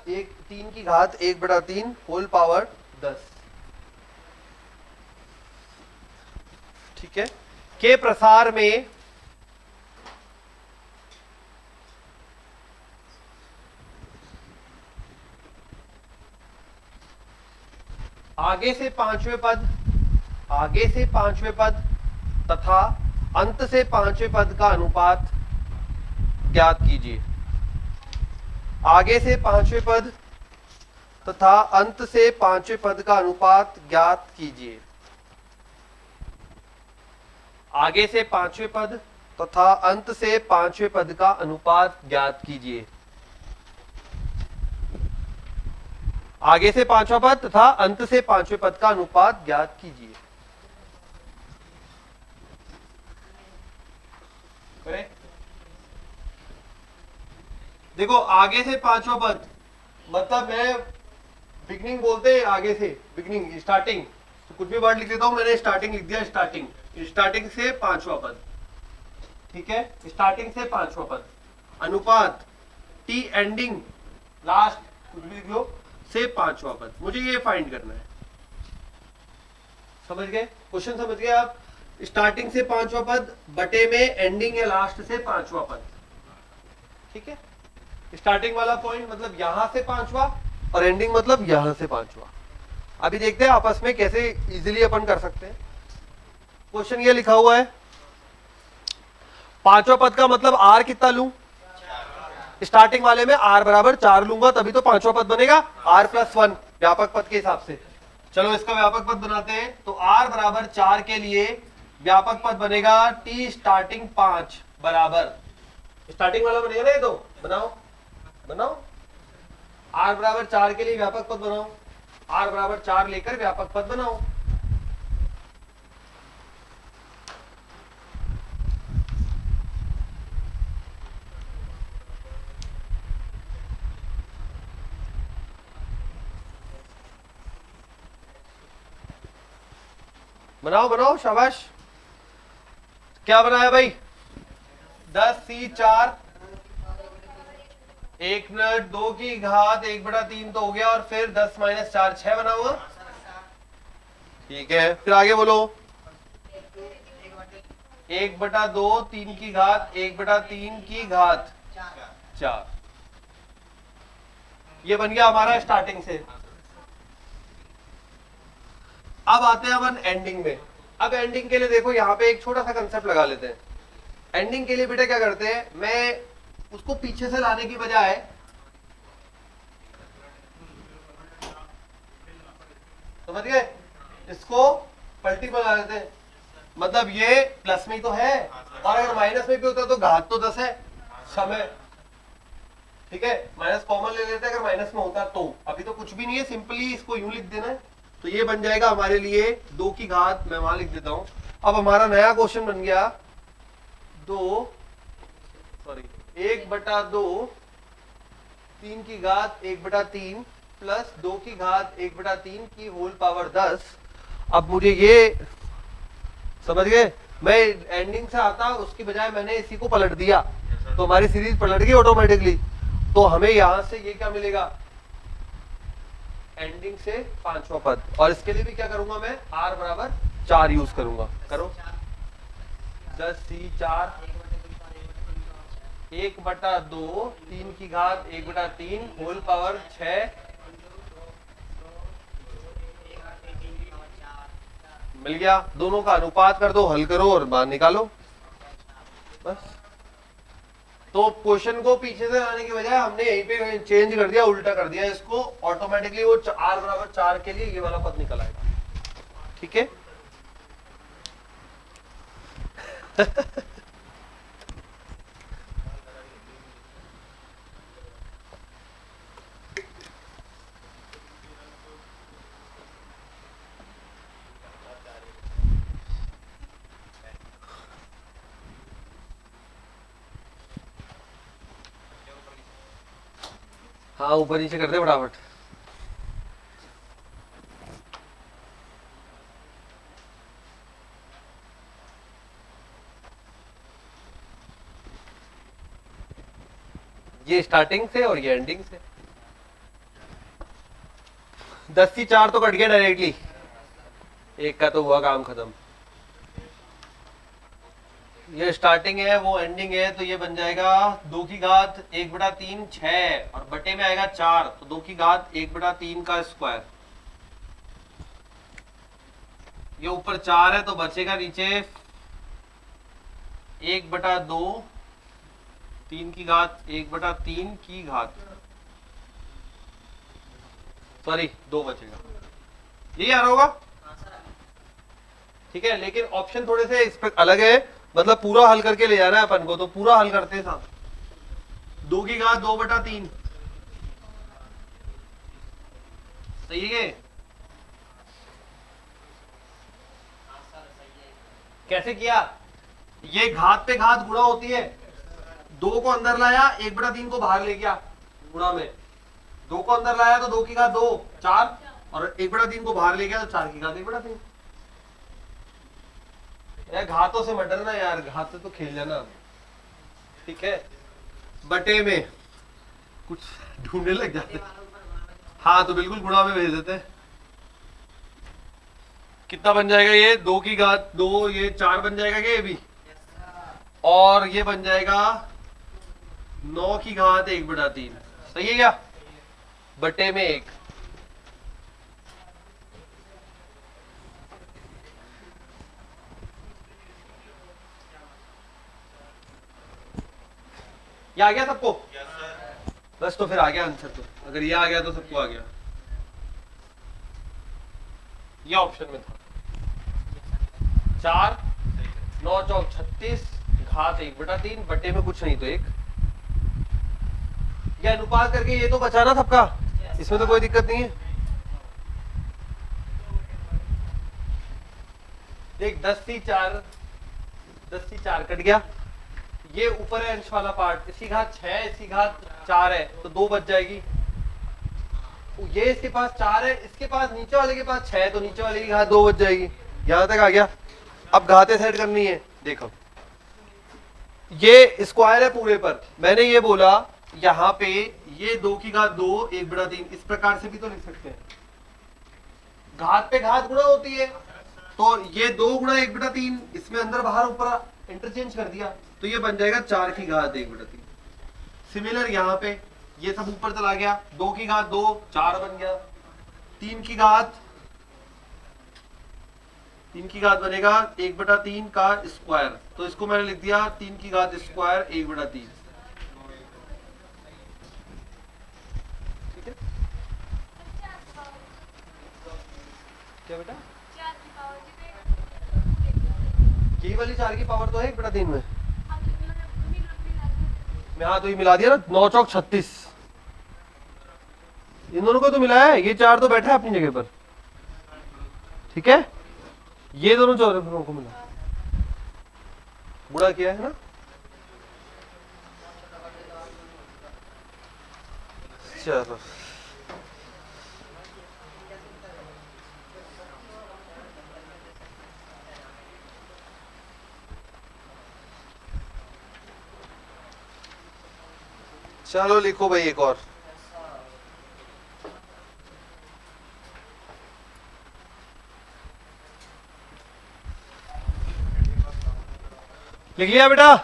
3 की घात 1/3 होल पावर 10, ठीक है, के प्रसार में आगे से पांचवें पद तथा अंत से पांचवें पद का अनुपात ज्ञात कीजिए। आगे से पांचवें पद तथा अंत से पांचवें पद का अनुपात ज्ञात कीजिए। आगे से पांचवें पद तथा अंत से पांचवें पद का अनुपात ज्ञात कीजिए। आगे से पांचवा पद तथा अंत से पांचवें पद का अनुपात ज्ञात कीजिए। देखो आगे से पांचवा पद मतलब मैं बिगनिंग बोलते हैं, आगे से बिगनिंग स्टार्टिंग, तो कुछ भी वर्ड लिख देता हूं, मैंने स्टार्टिंग लिख दिया, स्टार्टिंग, स्टार्टिंग से पांचवा पद, ठीक है, स्टार्टिंग से पांचवा पद, अनुपात टी एंडिंग लास्ट कुछ भी लिख लो से पांचवा पद, मुझे ये फाइंड करना है। समझ गए क्वेश्चन, समझ गए आप? स्टार्टिंग से पांचवा पद बटे में एंडिंग या लास्ट से पांचवा पद, ठीक है। स्टार्टिंग वाला पॉइंट मतलब यहां से पांचवा और एंडिंग मतलब यहां से पांचवा। अभी देखते हैं आपस में कैसे इजीली अपन कर सकते हैं। क्वेश्चन ये लिखा हुआ है, पांचवा पद का मतलब आर कितना लूं? स्टार्टिंग वाले में आर बराबर 4 लूंगा तभी तो पांचवा पद बनेगा, आर प्लस 1 व्यापक पद के हिसाब से। चलो इसका व्यापक पद बनाते हैं, तो आर बराबर 4 के लिए व्यापक पद बनेगा टी स्टार्टिंग 5 बराबर, स्टार्टिंग वाला बनेगा ना ये, तो बनाओ बनाओ, आर बराबर 4 के लिए व्यापक पद बनाओ, आर बराबर 4 लेकर व्यापक पद बनाओ। बनाओ बनाओ, शाबाश। क्या बनाया भाई? 10C4 1 मिनट 2 की घात 1/3 तो हो गया, और फिर 10 - 4 6 बना हुआ, ठीक है। फिर आगे बोलो, 1/2 3 की घात 1/3 की घात 4, ये बन गया हमारा स्टार्टिंग से। अब आते हैं अपन एंडिंग में। अब एंडिंग के लिए देखो यहाँ पे एक छोटा सा कंसेप्ट लगा लेते हैं। एंडिंग के लिए बेटा क्या करते हैं, मैं उसको पीछे से लाने की बजाय समझ गए, इसको पलटी बना लेते हैं। मतलब ये प्लस में ही तो है, और अगर माइनस में भी होता तो घात तो 10 है समय, ठीक है, माइनस कॉमन ले लेते हैं अगर माइनस में होता तो। अभी तो कुछ भी नहीं है, सिंपली इसको यूं लिख देना है, तो ये बन जाएगा हमारे लिए 2 की घात, मैं वहां लिख देता हूं। अब हमारा नया क्वेश्चन बन गया 1/2 3 की घात 1/3 प्लस 2 की घात 1/3 की होल पावर 10। अब मुझे ये समझ गए, मैं एंडिंग से आता उसकी बजाय मैंने इसी को पलट दिया, तो हमारी सीरीज पलट गई ऑटोमेटिकली। तो हमें यहां से ये क्या मिलेगा, एंडिंग से पांचवा पद, और इसके लिए भी क्या करूंगा मैं, आर बराबर 4 यूज करूंगा। करो 10C4 1/2 3 की घात 1/3 होल पावर 6 मिल गया। दोनों का अनुपात कर दो, हल करो और बाहर निकालो, बस। तो क्वेश्चन को पीछे से लाने की बजाय हमने यहीं पे चेंज कर दिया, उल्टा कर दिया इसको, ऑटोमेटिकली वो आर बराबर 4 के लिए ये वाला पद निकल आएगा, ठीक है। हाँ ऊपर नीचे कर दे फटाफट। ये स्टार्टिंग से और ये एंडिंग से। 10C4 तो कट गया डायरेक्टली, एक का तो हुआ काम खत्म। ये स्टार्टिंग है वो एंडिंग है, तो ये बन जाएगा 2 की घात 1/3 6 और बटे में आएगा 4, तो 2 की घात 1/3 का स्क्वायर। ये ऊपर 4 है तो बचेगा नीचे 1/2 3 की घात 1/3 की घात, सॉरी 2 बचेगा, यही आ रहा होगा, ठीक है। लेकिन ऑप्शन थोड़े से इस पर अलग है, मतलब पूरा हल करके ले जाना है अपन को, तो पूरा हल करते था। 2 की घात 2/3 सही है। कैसे किया, ये घात पे घात गुणा होती है, 2 को अंदर लाया 1/3 को बाहर ले गया गुणा में, 2 को अंदर लाया तो 2 की घात 2 4 और 1/3 को बाहर ले गया तो 4 की घात 1/3। यार घातों से मत डरना यार, घात से तो खेल जाना, ठीक है। बटे में कुछ ढूंढने लग जाते, हाँ तो बिल्कुल गुणा में भेज देते। कितना बन जाएगा ये, 2 की घात 2, ये 4 बन जाएगा क्या ये भी, और ये बन जाएगा 9 की घात 1/3, सही है क्या, बटे में 1। ये आ गया सबको, बस तो फिर आ गया आंसर, तो अगर ये आ गया तो सबको आ गया, ये ऑप्शन में था। 4 9 चौक 36 घात 1/3 बटे में कुछ नहीं तो 1, ये अनुपात करके ये तो बचा ना सबका, इसमें तो कोई दिक्कत नहीं है। देख 10 से 4 कट गया, ये ऊपर है अंश वाला पार्ट, इसकी घात 6 इसकी घात 4 है तो 2 बच जाएगी, ये इसके पास 4 है, इसके पास नीचे वाले के पास 6 है तो नीचे वाले की घात 2 बच जाएगी। यहां तक आ गया। अब घातें सेट करनी है, देखो ये स्क्वायर है पूरे पर, मैंने ये बोला यहाँ पे ये 2 की घात 2 1/3 इस प्रकार से भी तो लिख सकते हैं, घात पे घात गुणा होती है, तो ये 2 गुणा 1/3 इसमें अंदर बाहर ऊपर इंटरचेंज कर दिया तो ये बन जाएगा 4 की घात 1/3। सिमिलर यहाँ पे ये सब ऊपर चला गया, 2 की घात 2 4 बन गया, 3 की घात बनेगा 1/3 का स्क्वायर, तो इसको मैंने लिख दिया 3 की घात स्क्वायर 1/3, ठीक है। क्या बेटा, यही वाली 4 की पावर तो है 1/3 में, हाँ तो ये मिला दिया ना, 9 चौक 36, इन दोनों को तो मिलाया है, ये 4 तो बैठा है अपनी जगह पर, ठीक है। ये दोनों चौरों को मिला गुणा किया है ना, चलो चलो लिखो भाई एक और, लिख लिया बेटा,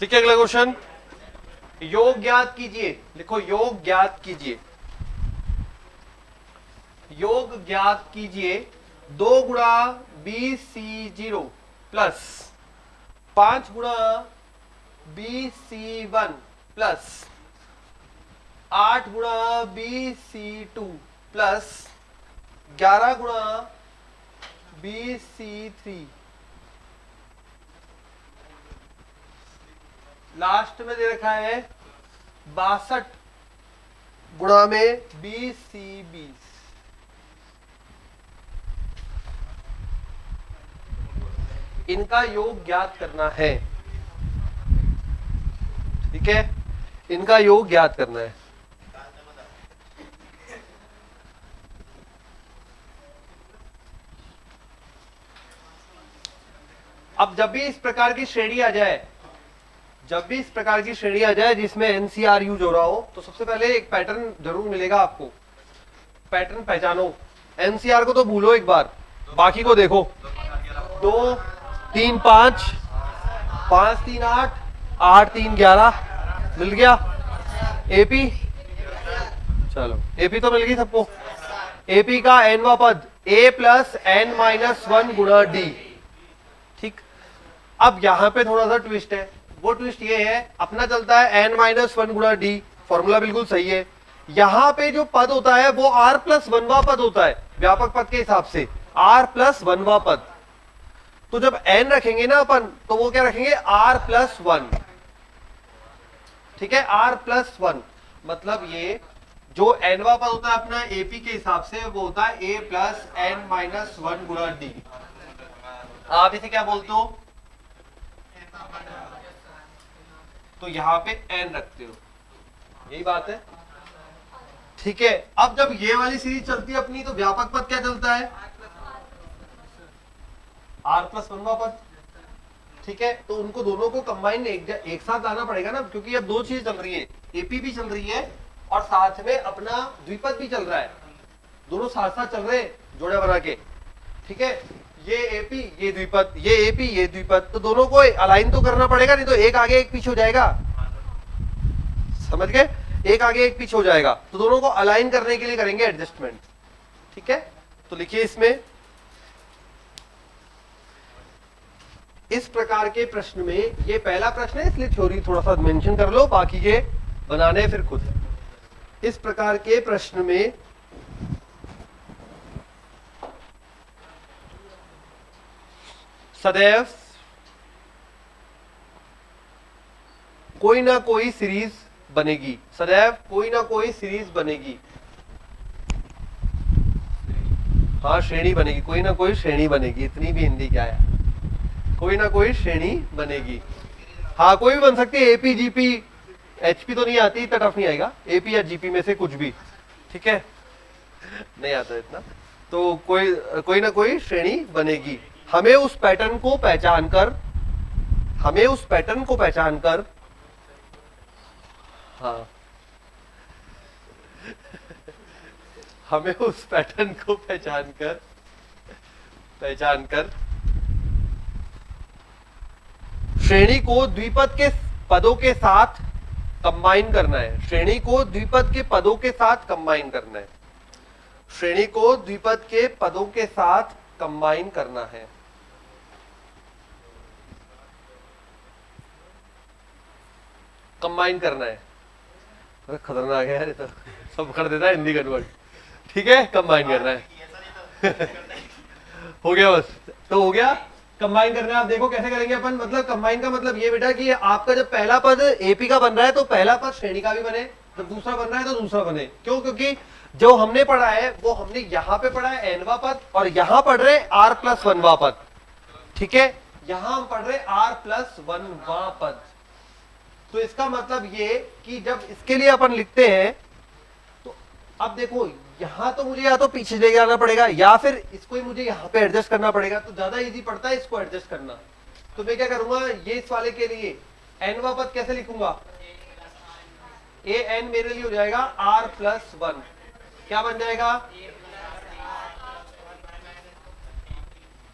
ठीक है। अगला क्वेश्चन, योग ज्ञात कीजिए, लिखो योग ज्ञात कीजिए, योग ज्ञात कीजिए 2 गुणा BC0 प्लस 5 गुणा BC1 प्लस 8 गुणा BC2 प्लस 11 गुणा BC3, लास्ट में दे रखा है 62 गुणा में BC20। इनका योग ज्ञात करना है, ठीक है, इनका योग ज्ञात करना है। अब जब भी इस प्रकार की श्रेणी आ जाए, जब भी इस प्रकार की श्रेणी आ जाए जिसमें एनसीआर यूज हो रहा हो, तो सबसे पहले एक पैटर्न जरूर मिलेगा आपको, पैटर्न पहचानो। एनसीआर को तो भूलो एक बार, बाकी को देखो, 2 3 5 5 3 8, 8 3 11 मिल गया। एपी, चलो एपी तो मिल गई सबको। एपी का एनवा पद ए प्लस एन माइनस 1 गुणा डी। ठीक, अब यहां पे थोड़ा सा ट्विस्ट है। वो ट्विस्ट ये है, अपना चलता है एन माइनस 1 गुणा डी, फॉर्मूला बिल्कुल सही है। यहां पे जो पद होता है वो आर प्लस 1वां पद होता है व्यापक पद के हिसाब से, आर प्लस 1वां पद। तो जब एन रखेंगे ना अपन, तो वो क्या रखेंगे, आर प्लस 1। ठीक है, आर प्लस 1 मतलब ये जो एनवा पद होता है अपना एपी के हिसाब से, वो होता है ए प्लस एन माइनस 1 गुणा डी। आप इसे क्या बोलते हो, तो यहां पे एन रखते हो, यही बात है। ठीक है, अब जब ये वाली सीरीज चलती है अपनी, तो व्यापक पद क्या चलता है, आर प्लस 1वां पद। ठीक है, तो उनको दोनों को कंबाइन एक साथ लाना पड़ेगा ना, क्योंकि अब दो चीज चल रही है, एपी भी चल रही है और साथ में अपना द्विपद भी चल रहा है, दोनों साथ साथ चल रहे हैं जोड़े बना के। ठीक है, ये एपी ये द्विपद, ये एपी ये द्विपद, तो दोनों को अलाइन तो करना पड़ेगा, नहीं तो एक आगे एक पीछे हो जाएगा। समझ गए, एक आगे एक पीछे हो जाएगा, तो दोनों को अलाइन करने के लिए करेंगे एडजस्टमेंट। ठीक है, तो लिखिए इसमें, इस प्रकार के प्रश्न में, ये पहला प्रश्न है इसलिए थ्योरी थोड़ा सा मेंशन कर लो, बाकी ये बनाने फिर खुद। इस प्रकार के प्रश्न में सदैव कोई ना कोई सीरीज बनेगी, सदैव कोई ना कोई सीरीज बनेगी। हाँ, श्रेणी बनेगी, कोई ना कोई श्रेणी बनेगी, इतनी भी हिंदी क्या है, कोई ना कोई श्रेणी बनेगी। हाँ, कोई भी बन सकती है, एपी जीपी, एचपी तो नहीं आती, इतना टफ नहीं आएगा, एपी या जीपी में से कुछ भी। ठीक है, नहीं आता इतना, तो कोई ना कोई श्रेणी बनेगी। हमें उस पैटर्न को पहचान कर, हमें उस पैटर्न को पहचान कर, हाँ हमें उस पैटर्न को पहचान कर श्रेणी को द्विपद के पदों के साथ कंबाइन करना है, श्रेणी को द्विपद के पदों के साथ कंबाइन करना है, श्रेणी को द्विपद के पदों के साथ कंबाइन करना है। कंबाइन करना है, अरे खतरनाक है यार, तो सब कर देता है हिंदी कन्वर्ट। ठीक है, कंबाइन करना है हो गया, बस तो हो गया। कंबाइन करना है, आप देखो कैसे करेंगे अपन, मतलब कंबाइन का मतलब ये बेटा कि आपका जब पहला पद एपी का बन रहा है, तो पहला पद श्रेणी का भी बने, जब दूसरा बन रहा है तो दूसरा बने। क्यों, क्योंकि जो हमने पढ़ा है वो हमने यहां पे पढ़ा है एनवा पद, और यहां पढ़ रहे आर प्लस 1वां पद। ठीक है, यहां हम पढ़ रहे आर प्लस 1वां पद। तो इसका मतलब ये कि जब इसके लिए अपन लिखते हैं, तो अब देखो यहां तो मुझे या तो पीछे ले जाना पड़ेगा, या फिर इसको ही मुझे यहां पे एडजस्ट करना पड़ेगा, तो ज्यादा इजी पड़ता है इसको एडजस्ट करना। तो मैं क्या करूंगा, ये इस वाले के लिए एनवा पद कैसे लिखूंगा, ए एन मेरे लिए हो जाएगा आर प्लस 1, क्या बन जाएगा,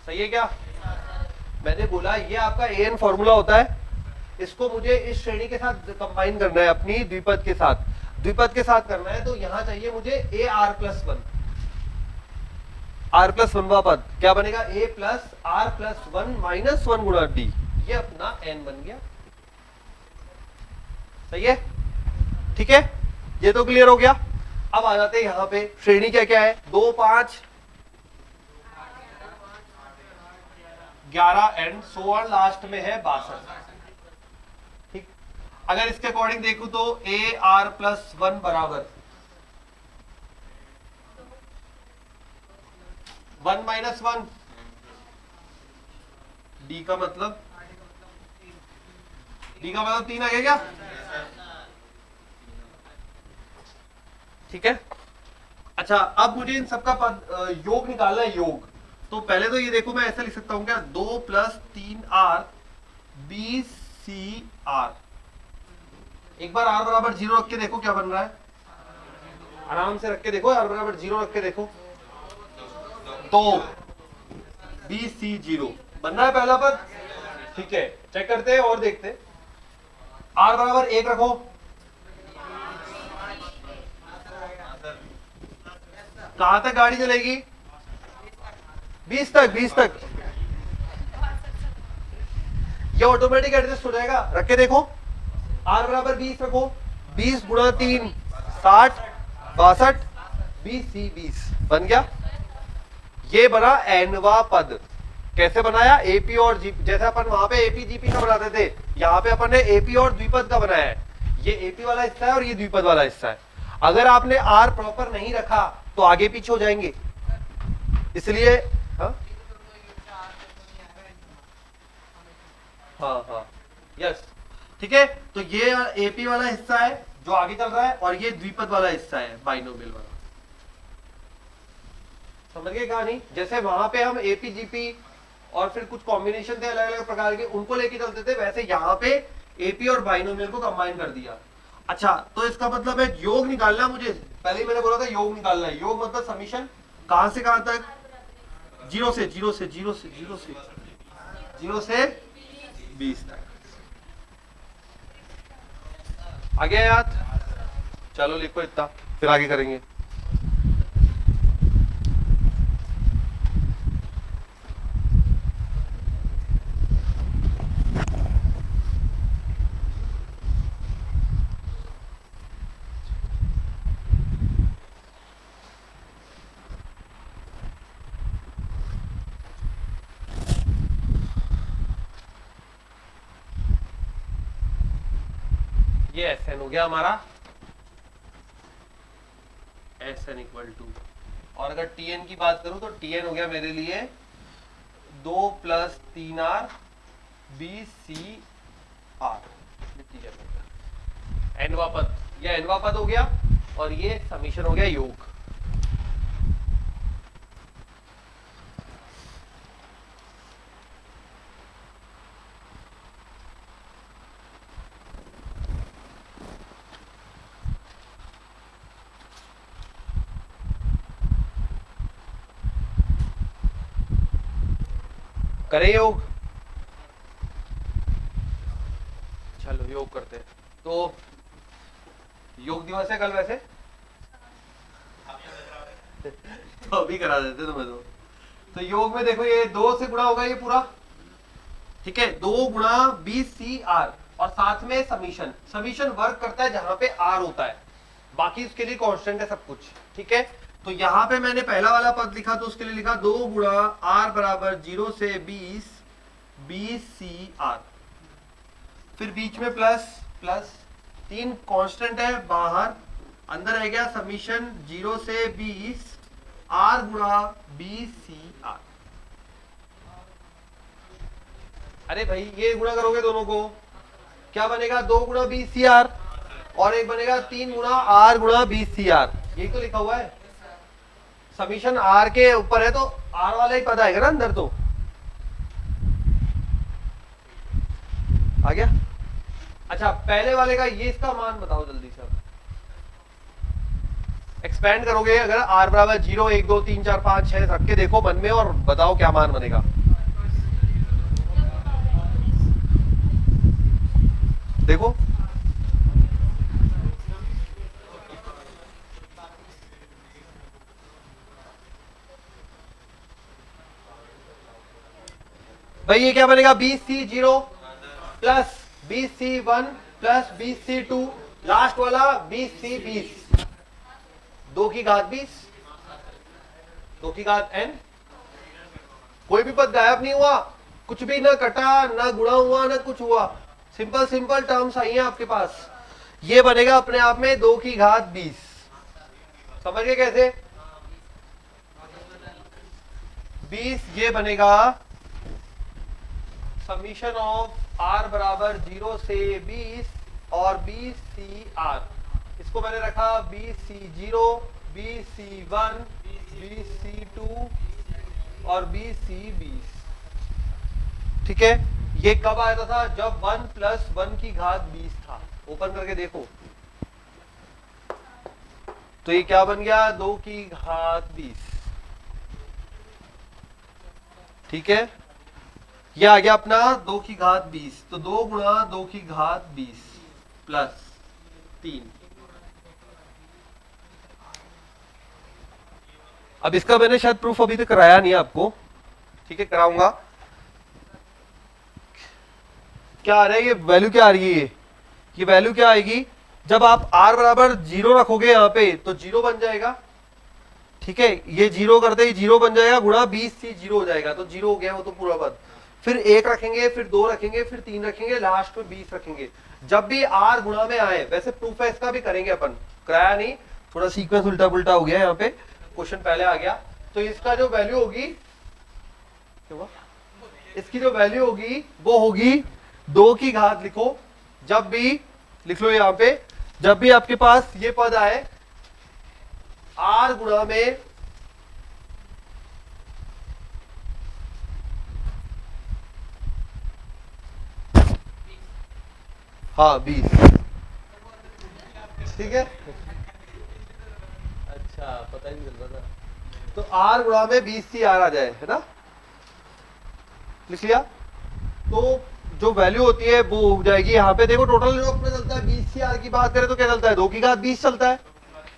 सही है क्या, मैंने बोला ये आपका ए एन फॉर्मूला होता है, इसको मुझे इस श्रेणी के साथ कंबाइन करना है, अपनी द्विपद के साथ, द्विपद के साथ करना है। तो यहां चाहिए मुझे a r plus 1, r plus 1वां पद क्या बनेगा, a plus r plus 1 minus 1 गुणा डी, ये अपना एन बन गया। सही है, ठीक है, ये तो क्लियर हो गया। अब आ जाते हैं यहां पे, श्रेणी क्या क्या है, 2 5 11 एंड सो ऑन, लास्ट में है 62। ठीक, अगर इसके अकॉर्डिंग देखूं तो ए आर प्लस 1 बराबर 1 माइनस 1, डी का मतलब 3 आ गया क्या, ठीक है। अच्छा, अब मुझे इन सबका योग निकालना है, योग। तो पहले तो ये देखो, मैं ऐसे लिख सकता हूं क्या, 2 plus 3 R B C R. एक बार आर बराबर 0 रख के देखो क्या बन रहा है, आराम से रख के देखो, आर बराबर 0 रख के देखो, तो बी सी 0 बन रहा है पहला पद, ठीक है, चेक करते हैं और देखते हैं। r बराबर 1 रखो, कहां तक गाड़ी चलेगी? 20 तक, 20 तक। ये ऑटोमेटिक एडजस्ट हो जाएगा, रख के देखो। r बराबर 20 रखो, 20 गुणा 3 60, 62, 20 बन गया। ये बना nवा पद। कैसे बनाया? एपी और जीपी, जैसे अपन वहां पे एपी जीपी का बनाते थे, यहाँ पे अपन ने एपी और द्विपद का बनाया है। ये एपी वाला हिस्सा है और ये द्विपद वाला हिस्सा है। अगर आपने आर प्रॉपर नहीं रखा तो आगे पीछे हो जाएंगे, इसलिए हाँ हाँ यस, ठीक है। तो ये एपी वाला हिस्सा है जो आगे चल रहा है और ये द्विपद वाला हिस्सा है बाइनोमियल वाला। समझ गए कहानी? जैसे वहां पे हम एपी जीपी और फिर कुछ कॉम्बिनेशन थे अलग अलग प्रकार के, उनको लेके चलते थे, वैसे यहाँ पे एपी और बाइनोमियल को कंबाइन कर दिया। अच्छा, तो इसका मतलब है योग निकालना मुझे, पहले ही मैंने बोला था योग निकालना है। योग मतलब समीशन कहां से कहां तक? 0 से 0 से 0 से 0 से 0 से 20 तक। आ गया याद? चलो लिखो इतना, फिर आगे करेंगे। ये एस एन हो गया हमारा, एस एन इक्वल टू, और अगर टी एन की बात करूं तो टी एन हो गया मेरे लिए 2 + 3r BCR। एनवा पद, यह एनवा पद हो गया और ये समीशन हो गया योग। करें योग? चलो योग करते हैं। तो योग दिवस है कल वैसे तो अभी करा देते तुम्हें तो योग में देखो ये 2 से गुणा होगा ये पूरा, ठीक है, 2 गुणा BCR और साथ में समीशन। समीशन वर्क करता है जहां पे R होता है, बाकी उसके लिए कांस्टेंट है सब कुछ, ठीक है। तो यहां पे मैंने पहला वाला पद लिखा तो उसके लिए लिखा 2 गुणा R बराबर 0 से 20 BCR, फिर बीच में प्लस प्लस, 3 कांस्टेंट है बाहर, अंदर रह गया समीशन 0 से 20 R गुणा BCR। अरे भाई ये गुणा करोगे दोनों को, क्या बनेगा? 2 गुणा BCR और एक बनेगा 3 गुणा R गुणा BCR। यही तो लिखा हुआ है, समीशन R के ऊपर है तो R वाला ही पद आएगा ना अंदर। तो आ गया? अच्छा, पहले वाले का ये इसका मान बताओ जल्दी से। एक्सपेंड करोगे, अगर R बराबर 0 1 2 3 4 5 6 रख के देखो मन में और बताओ क्या मान बनेगा। देखो भाई ये क्या बनेगा? BC0 plus BC1 plus BC2, last वाला BC20, 2 की घात 20, 2 की घात n। कोई भी पद गायब नहीं हुआ, कुछ भी ना कटा, ना गुणा हुआ, ना कुछ हुआ, सिंपल सिंपल टर्म्स आई हैं आपके पास। ये बनेगा अपने आप में 2 की घात 20। समझ गए कैसे? 20 ये बनेगा समीशन ऑफ R बराबर 0 से 20 और BCR। इसको मैंने रखा BC0, BC1, BC2 और BC20, ठीक है। ये कब आया था? जब 1 + 1 की घात 20 था। ओपन करके देखो तो ये क्या बन गया? 2 की घात 20, ठीक है। ये आ गया अपना 2 की घात 20, तो 2 गुणा 2 की घात 20 प्लस 3। अब इसका मैंने शायद प्रूफ अभी तक कराया नहीं आपको, ठीक है कराऊंगा। क्या आ रहा है, ये वैल्यू क्या आ रही है, ये वैल्यू क्या आएगी, जब आप r बराबर 0 रखोगे यहाँ पे तो 0 बन जाएगा, ठीक है, ये 0 करते ही 0 बन जाएगा, गुणा 20 से 0 हो जाएगा, तो 0 हो गया वो तो पूरा पद। फिर 1 रखेंगे, फिर 2 रखेंगे, फिर 3 रखेंगे, लास्ट में 20 रखेंगे। जब भी r गुणा में आए, वैसे प्रूफ है इसका भी करेंगे अपन, कराया नहीं, थोड़ा सीक्वेंस उल्टा पुल्टा हो गया यहाँ पे, क्वेश्चन पहले आ गया। तो इसका जो वैल्यू होगी, क्या हुआ, इसकी जो वैल्यू होगी वो होगी 2 की घात, लिखो जब भी, लिख लो यहाँ पे, जब भी आपके पास ये पद आए r गुणा में हाँ 20, ठीक है, अच्छा पता ही नहीं चल रहा था, तो r गुणा में 20 सी r आ जाए, है ना, लिख लिया। तो जो वैल्यू होती है वो हो जाएगी यहाँ पे, देखो टोटल जो अपना चलता है 20 सी r की बात करें तो क्या चलता है, 2 की घात 20 चलता है,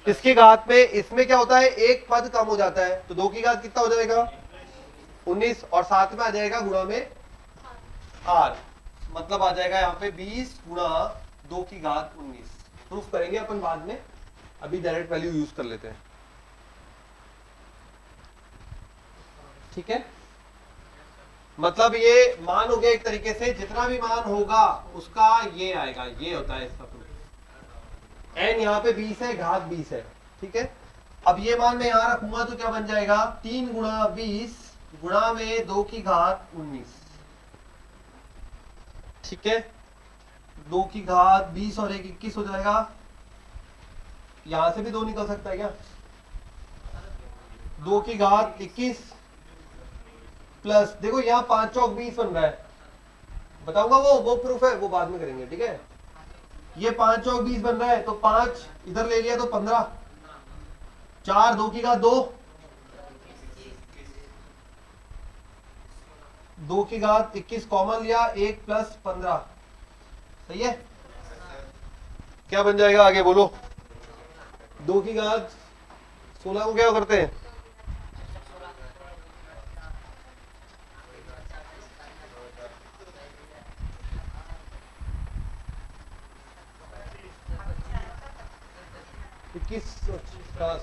इसकी घात में इसमें क्या होता है, एक पद कम हो जाता है, तो 2 की घात कितना हो जाएगा 19, और साथ में आ जाएगा गुणा में r, मतलब आ जाएगा यहाँ पे 20 गुणा 2 की घात 19। प्रूफ करेंगे अपन बाद में, अभी डायरेक्ट वैल्यू यूज कर लेते हैं, ठीक है। मतलब ये मान हो गया एक तरीके से, जितना भी मान होगा उसका ये आएगा, ये होता है इसका प्रूफ। n यहाँ पे 20 है, घात 20 है, ठीक है। अब ये मान मैं यहाँ रखूंगा तो क्या बन जाएगा, 3 गुणा 20 गुणा में 2 की घात 19, ठीक है। 2 की घात 20 और 1 21 हो जाएगा, यहां से भी 2 निकल सकता है क्या, 2 की घात 21 प्लस, देखो यहाँ 5 चौक 20 बन रहा है, बताऊंगा वो प्रूफ है, वो बाद में करेंगे, ठीक है। ये 5 चौक 20 बन रहा है, तो 5 इधर ले लिया तो 15, 4 2 की घात 2, 2 की घात 21 कॉमन लिया, 1 प्लस 15, सही है। क्या बन जाएगा आगे बोलो, 2 की घात 16 को क्या करते हैं,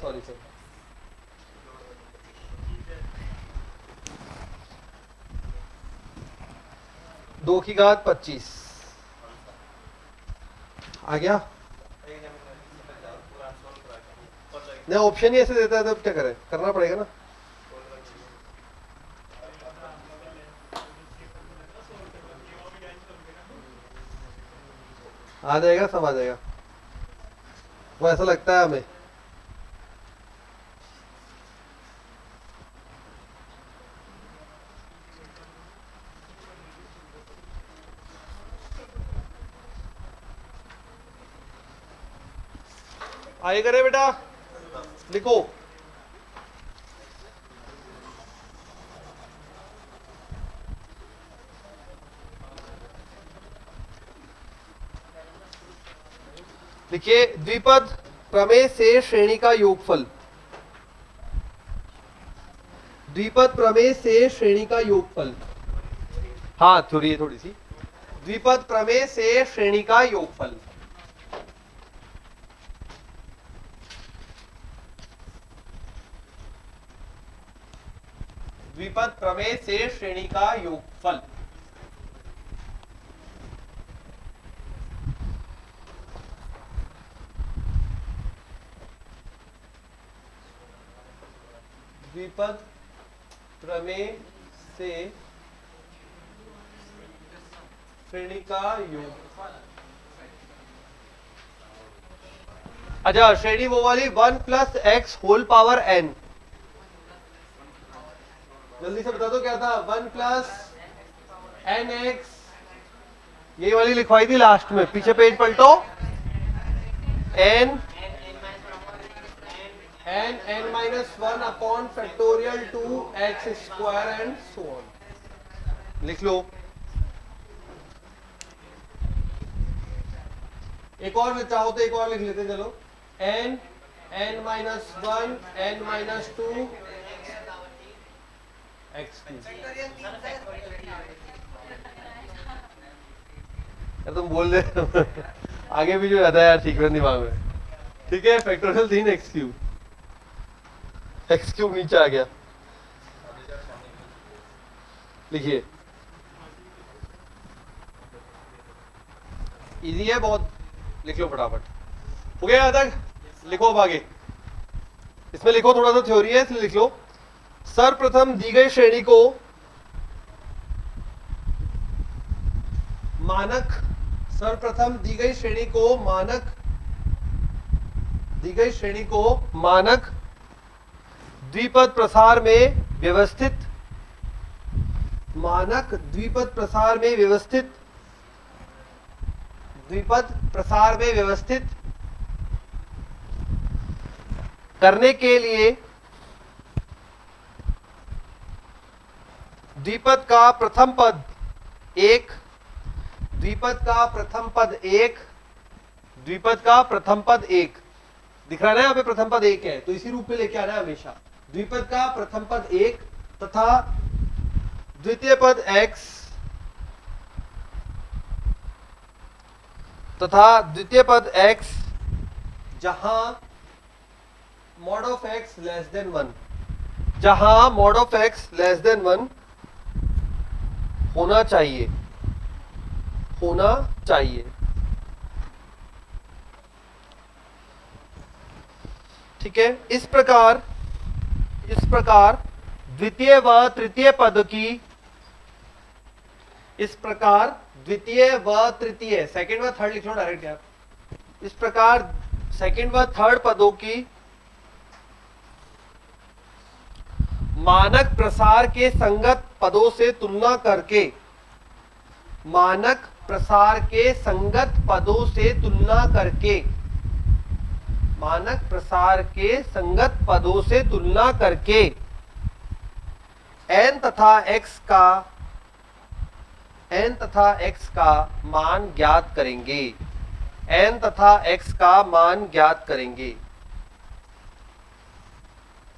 सॉरी सर, 2 की घात 25 आ गया, नहीं ऑप्शन ही ऐसे देता है तो क्या करें, करना पड़ेगा ना। आ जाएगा, सब आ जाएगा, वो ऐसा लगता है हमें। आए करे बेटा, लिखो देखिए, द्विपद प्रमेय से श्रेणी का योगफल, द्विपद प्रमेय से श्रेणी का योगफल, हाँ थोड़ी थोड़ी सी, द्विपद प्रमेय से श्रेणी का योगफल, द्विपद प्रमेय से श्रेणी का योगफल, द्विपद प्रमेय से श्रेणी का योगफल। अच्छा, श्रेणी वो वाली 1 plus X whole power N, जल्दी से बता दो क्या था, 1 प्लस एन एक्स, ये वाली लिखवाई थी लास्ट में, पीछे पेज पलटो, n n-1 upon factorial 2 x square and so on. लिख लो। एक और चाहो तो एक और लिख लेते, चलो। n n minus one n minus two x cube. तुम बोल रहे आगे भी जो रहता है यार सीक्वेंस दिमाग में। ठीक है, factorial 3 x cube, x cube नीचे आ गया। लिखिए, इजी है बहुत, लिख लो फटाफट। हो गया यहाँ तक? लिखो अब आगे। इसमें लिखो, थोड़ा सा थ्योरी है इसलिए लिख लो। सर्वप्रथम दी गई श्रेणी को मानक, सर्वप्रथम दी गई श्रेणी को मानक, दी गई श्रेणी को मानक द्विपद प्रसार में व्यवस्थित, मानक द्विपद प्रसार में व्यवस्थित, द्विपद प्रसार में व्यवस्थित करने के लिए द्विपद का प्रथम पद एक, द्विपद का प्रथम पद एक, द्विपद का प्रथम पद एक दिख रहा है ना यहाँ पे, प्रथम पद एक है तो इसी रूप में लेके आना है हमेशा। द्विपद का प्रथम पद एक तथा द्वितीय पद x, तथा द्वितीय पद x जहां mod of x less than 1, जहां mod of x less than 1 होना चाहिए, होना चाहिए। ठीक है, इस प्रकार द्वितीय व तृतीय पद की, इस प्रकार द्वितीय व तृतीय, सेकंड व थर्ड लिख लो डायरेक्ट यार। इस प्रकार सेकंड व थर्ड पदों की मानक प्रसार के संगत पदों से तुलना करके, मानक प्रसार के संगत पदों से तुलना करके, मानक प्रसार के संगत पदों से तुलना करके n तथा x का मान ज्ञात करेंगे, n तथा x का मान ज्ञात करेंगे,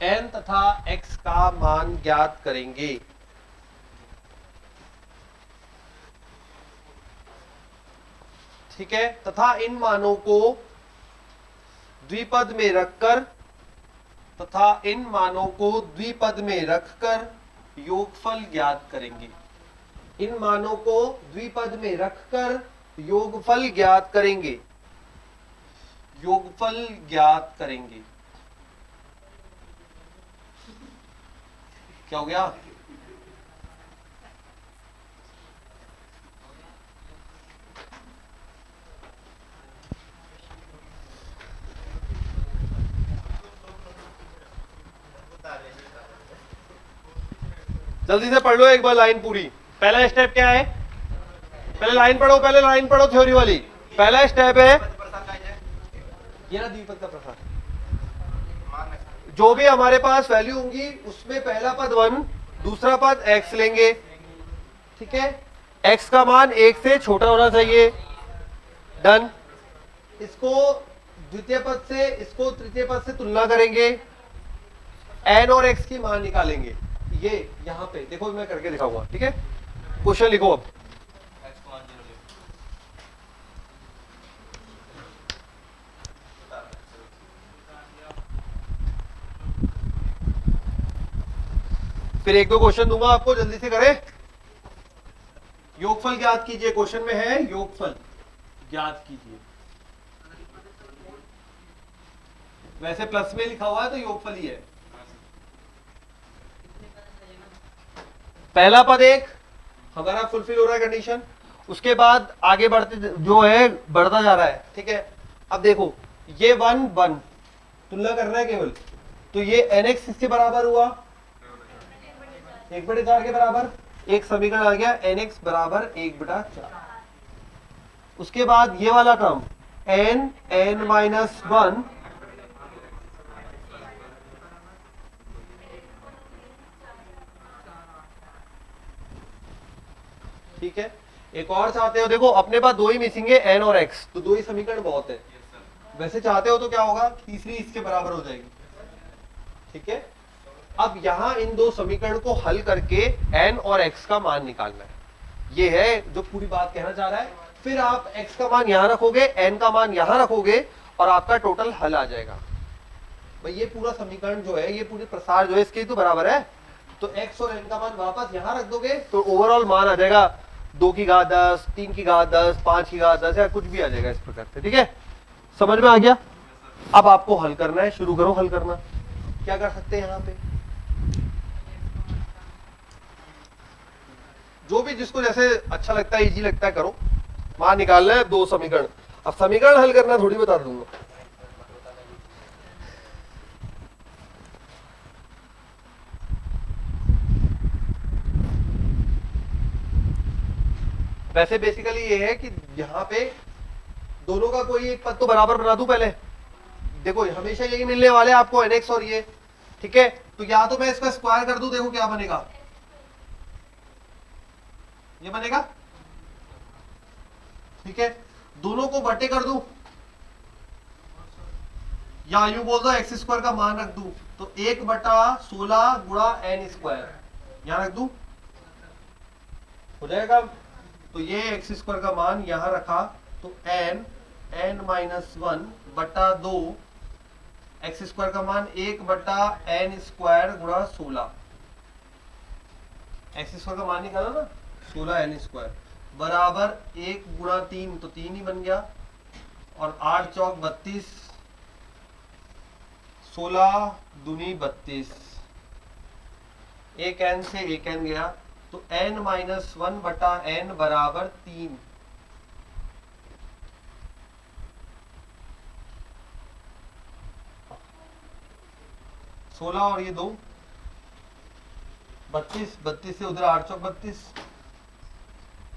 n तथा x का मान ज्ञात करेंगे। ठीक है, तथा इन मानों को द्विपद में रखकर, तथा इन मानों को द्विपद में रखकर योगफल ज्ञात करेंगे, इन मानों को द्विपद में रखकर योगफल ज्ञात करेंगे, योगफल ज्ञात करेंगे। क्या हो गया? जल्दी से पढ़ लो एक बार लाइन पूरी। पहला स्टेप क्या है? पहले लाइन पढ़ो, पहले लाइन पढ़ो थ्योरी वाली। पहला स्टेप है ये ना द्विपद का प्रसार, जो भी हमारे पास वैल्यू होंगी उसमें पहला पद 1, दूसरा पद x लेंगे। ठीक है, x का मान 1 से छोटा होना चाहिए। डन। इसको द्वितीय पद से, इसको तृतीय पद से तुलना करेंगे, n और x की मान निकालेंगे। ये यहां पे देखो, मैं करके दिखाऊंगा। ठीक है, क्वेश्चन लिखो अब। फिर एक दो क्वेश्चन दूंगा आपको, जल्दी से करें। योगफल ज्ञात कीजिए, क्वेश्चन में है योगफल ज्ञात कीजिए। वैसे प्लस में लिखा हुआ है तो योगफल ही है। पहला पद 1 हमारा फुलफिल हो रहा है कंडीशन, उसके बाद आगे बढ़ते जो है बढ़ता जा रहा है। ठीक है, अब देखो ये 1 1 तुलना करना है केवल, तो ये nx किसके बराबर हुआ? 1/4 के बराबर। एक समीकरण आ गया nx बराबर 1/4। उसके बाद ये वाला टर्म n माइनस 1 n ठीक है, एक और चाहते हो, देखो अपने पास दो ही मिसिंग है, n और x, तो दो ही समीकरण बहुत है। वैसे चाहते हो तो क्या होगा, तीसरी इसके बराबर हो जाएगी। ठीक है, अब यहां इन दो समीकरण को हल करके n और x का मान निकालना है, ये है जो पूरी बात कहना चाह रहा है। फिर आप x का मान यहां रखोगे, n का मान यहां रखोगे और आपका टोटल हल आ जाएगा। भाई ये पूरा समीकरण जो है, ये पूरी प्रसार जो है इसके तो बराबर है, तो x और n का मान वापस यहां रख दोगे तो ओवरऑल मान आ जाएगा 2 की घात 10, 3 की घात 10, 5 की घात 10 या कुछ भी आ जाएगा इस प्रकार से। ठीक है, समझ में आ गया? अब आपको हल करना है, शुरू करो हल करना। क्या कर सकते हैं यहाँ पे, जो भी जिसको जैसे अच्छा लगता है, इजी लगता है करो। मान निकालना है दो समीकरण, अब समीकरण हल करना थोड़ी बता दूंगा। वैसे बेसिकली ये है कि यहाँ पे दोनों का कोई एक पद तो बराबर बना दूं पहले। देखो हमेशा यही मिलने वाले आपको nx और ये, ठीक है, तो या तो मैं इसका स्क्वायर कर दूं, देखो क्या बनेगा, ये बनेगा। ठीक है, दोनों को बटे कर दूं या यूं बोल दो एक्स स्क्वायर का मान रख दूं, तो 1/16 गुणा n स्क्वायर यहां रख दूं, हो जाएगा। तो ये एक्स स्क्वायर का मान यहां रखा तो n-1/2 एक्स स्क्वायर का मान 1/n स्क्वायर गुणा 16, एक्स स्क्वायर का मान निकाला ना 16n स्क्वायर बराबर 1 गुणा 3, तो 3 ही बन गया, और 8 चौक 32, 16 दूनी 32, एक n से एक n गया, तो n-1/n बराबर 3। सोलह और ये 2 32, 32 से उधर 8 चौक 32,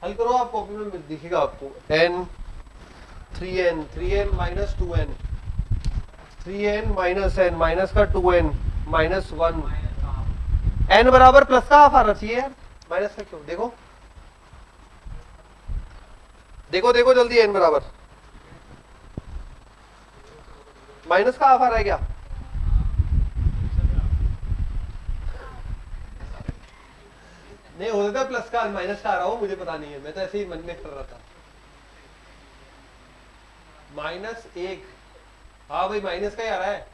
हल करो आप, कॉपी में दिखेगा आपको n 3n minus 2n, 3n minus n minus का 2n माइनस 1, n बराबर प्लस का हाफ आना चाहिए यार, माइनस का क्यों, देखो देखो देखो जल्दी, n बराबर माइनस का हाफ आ रहा है क्या, नहीं हो सकता प्लस का माइनस का आ रहा हो, मुझे पता नहीं है, मैं तो ऐसे ही मन में कर रहा था। -1, हाँ भाई माइनस का ही आ रहा है,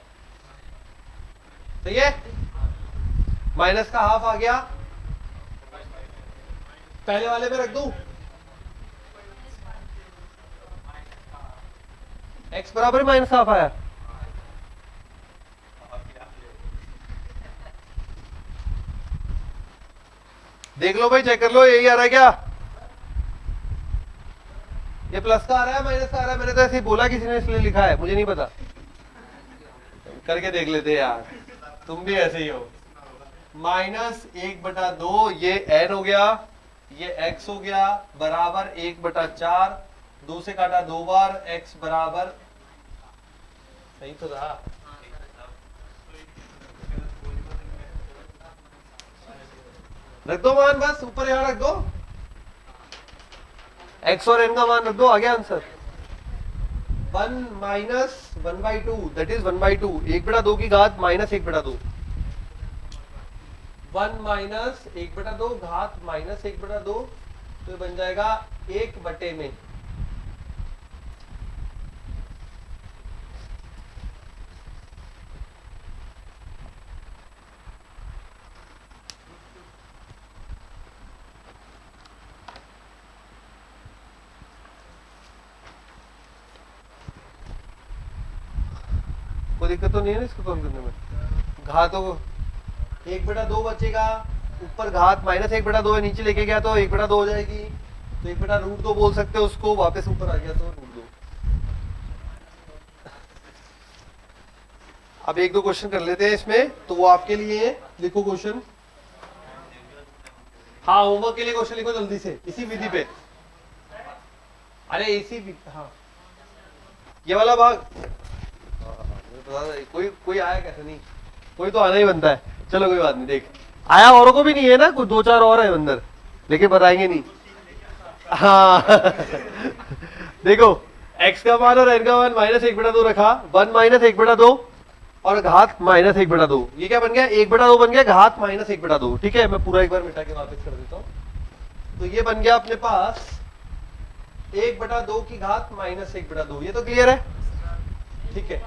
सही है, माइनस का हाफ आ गया, पहले वाले में रख दूं, x बराबर माइनस हाफ आया, देख लो भाई, चेक कर लो, यही आ रहा है क्या, ये प्लस का आ रहा है माइनस का आ रहा है, मैंने तो ऐसे ही बोला, किसी ने इसलिए लिखा है, मुझे नहीं पता, करके देख लेते यार, तुम भी ऐसे ही हो। -1/2 ये n हो गया, ये x हो गया, बराबर 1/4, 2 से काटा 2 बार, x बराबर, सही तो रहा, रख दो मान, बस ऊपर यहां रख दो, x और n का मान रख दो, आ गया आंसर 1 माइनस 1/2, दैट इज 1/2, 1/2 की घात माइनस 1/2, 1 माइनस 1/2 घात माइनस 1/2, तो बन जाएगा 1 बटे में, कोई दिक्कत तो नहीं है ना इसको कॉल करने में, घातों को 1/2 बचेगा, ऊपर घात -1/2 है, नीचे लेके गया तो 1/2 हो जाएगी, तो 1/√2 बोल सकते हो उसको, वापस ऊपर आ गया तो √2। अब एक दो क्वेश्चन कर लेते हैं इसमें, तो वो आपके लिए है, लिखो क्वेश्चन, हाँ होमवर्क के लिए क्वेश्चन लिखो जल्दी से, इसी विधि पे, अरे इसी, हाँ ये वाला भाग, कोई आया कैसे नहीं, कोई तो आना ही बनता है, चलो कोई बात नहीं, देख आया, औरों को भी नहीं है ना, कुछ 2-4 और है अंदर, लेकिन बताएंगे नहीं, हाँ देखो x का मान और n का मान -1/2 रखा, 1 -1/2 और घात -1/2। ये क्या बन गया? 1/2 बन गया, घात -1/2। ठीक है, मैं पूरा एक बार मिटा के वापस कर देता हूँ। तो ये बन गया अपने पास 1/2 की घात -1/2। ये तो क्लियर है? ठीक है,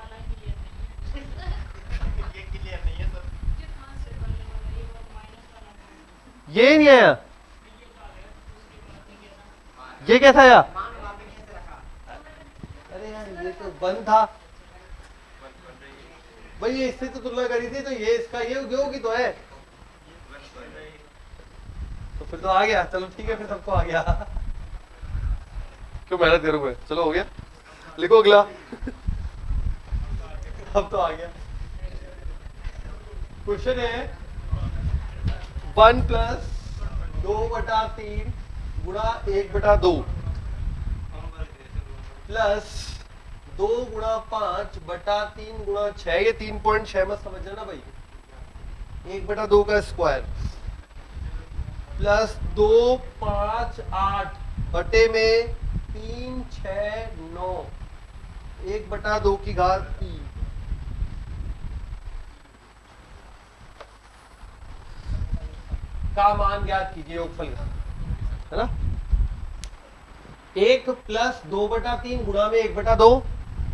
ये नहीं आया, ये कैसा आया? अरे यार ये तो बंद था भाई, ये इससे तो तुलना करी थी, तो ये इसका ये होगी तो है, तो फिर तो आ गया। चलो ठीक है, फिर सबको आ गया। क्यों मेहनत करूंगा? चलो हो गया, लिखो अगला। अब तो आ गया। क्वेश्चन है 1 + 2/3 गुणा 1/2 प्लस 2 गुणा 5/3 गुणा 6। ये 3.6 मत समझ जाना भाई, 1/2 का स्क्वायर प्लस 2 5 8 बटे में 3 6 9 1/2 की घात 3। का मान ज्ञात कीजिए योगफल का, है ना? 1 + 2/3 गुणा में 1/2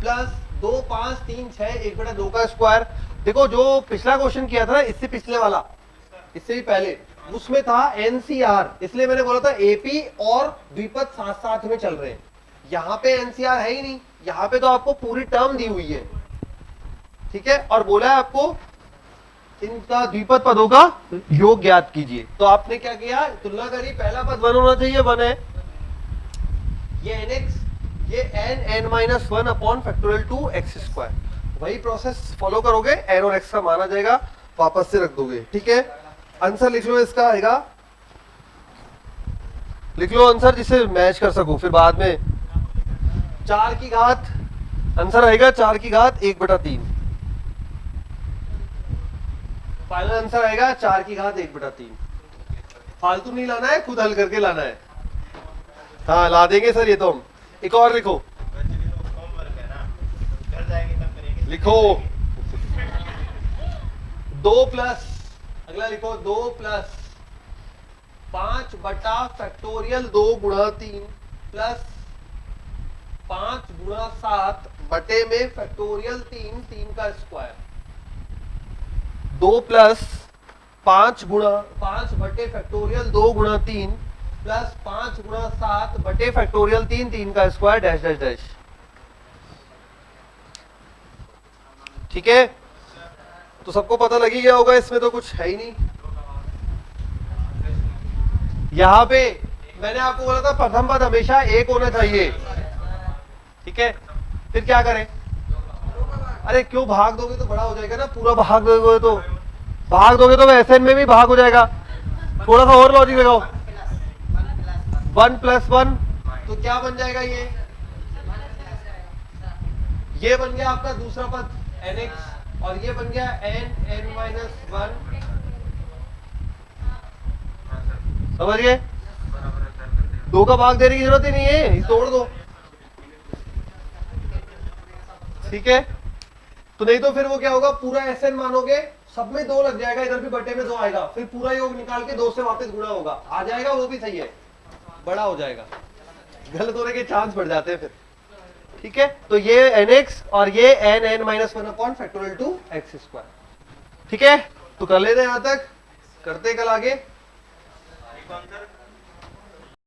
प्लस 2 5 3 6 1/2 का स्क्वायर। देखो जो पिछला क्वेश्चन किया था ना, इससे पिछले वाला, इससे भी पहले, उसमें था एनसीआर, इसलिए मैंने बोला था एपी और द्विपद साथ साथ में चल रहे हैं। यहाँ पे एनसीआर है ही नहीं, यहाँ पे तो आपको पूरी टर्म दी हुई है। ठीक है, और बोला है आपको इनका द्विपद पदों का योग ज्ञात कीजिए। तो आपने क्या किया? तुलना करी, पहला पद 1 होना चाहिए, 1 है। ये nx, ये n(n-1) अपॉन फैक्टोरियल 2x²। वही प्रोसेस फॉलो करोगे, n और x का मान आ जाएगा, वापस से रख दोगे। ठीक है, आंसर लिख लो, इसका आएगा, लिख लो आंसर जिससे मैच कर सको फिर बाद में। 4 की घात, आंसर आएगा 4 की घात 1/3। फाइनल आंसर आएगा 4 की घात 1/3। फालतू नहीं लाना है, खुद हल करके लाना है। हाँ ला देंगे सर, ये तो हम। एक और लिखो, लिखो 2 प्लस, अगला लिखो 2 + 5/फैक्टोरियल 2 गुणा 3 प्लस 5 गुणा 7 बटे में फैक्टोरियल 3 3 का स्क्वायर। 2 + 5 बटे फैक्टोरियल 2 गुणा 3 प्लस 5 गुणा 7 बटे फैक्टोरियल 3 3 का स्क्वायर डैश डैश डैश। ठीक है, तो सबको पता लग ही गया होगा, इसमें तो कुछ है ही नहीं। यहां पे मैंने आपको बोला था प्रथम पद हमेशा 1 होना चाहिए। ठीक है, फिर क्या करें? अरे क्यों भाग दोगे तो बड़ा हो जाएगा ना, पूरा भाग दोगे तो SN में भी भाग हो जाएगा। थोड़ा सा और लॉजिक लगाओ, 1 + 1 तो क्या बन जाएगा? ये बन गया आपका दूसरा पद nx, और ये बन गया n(n-1). समझ गए? 2 का भाग देने की जरूरत ही नहीं है, तोड़ दो। ठीक है, तो नहीं तो फिर वो क्या होगा, पूरा SN मानोगे, सब में 2 लग जाएगा, इधर भी बटे में 2 आएगा, फिर पूरा योग निकाल के 2 से वापस गुणा होगा, आ जाएगा, वो भी सही है, बड़ा हो जाएगा। गलत होने के चांस बढ़ जाते हैं फिर। ठीक है, तो ये nx और ये n(n-1) अपॉन फैक्टोरियल 2x²। ठीक है, तो कर लेते हैं, यहां तक करते कल आगे।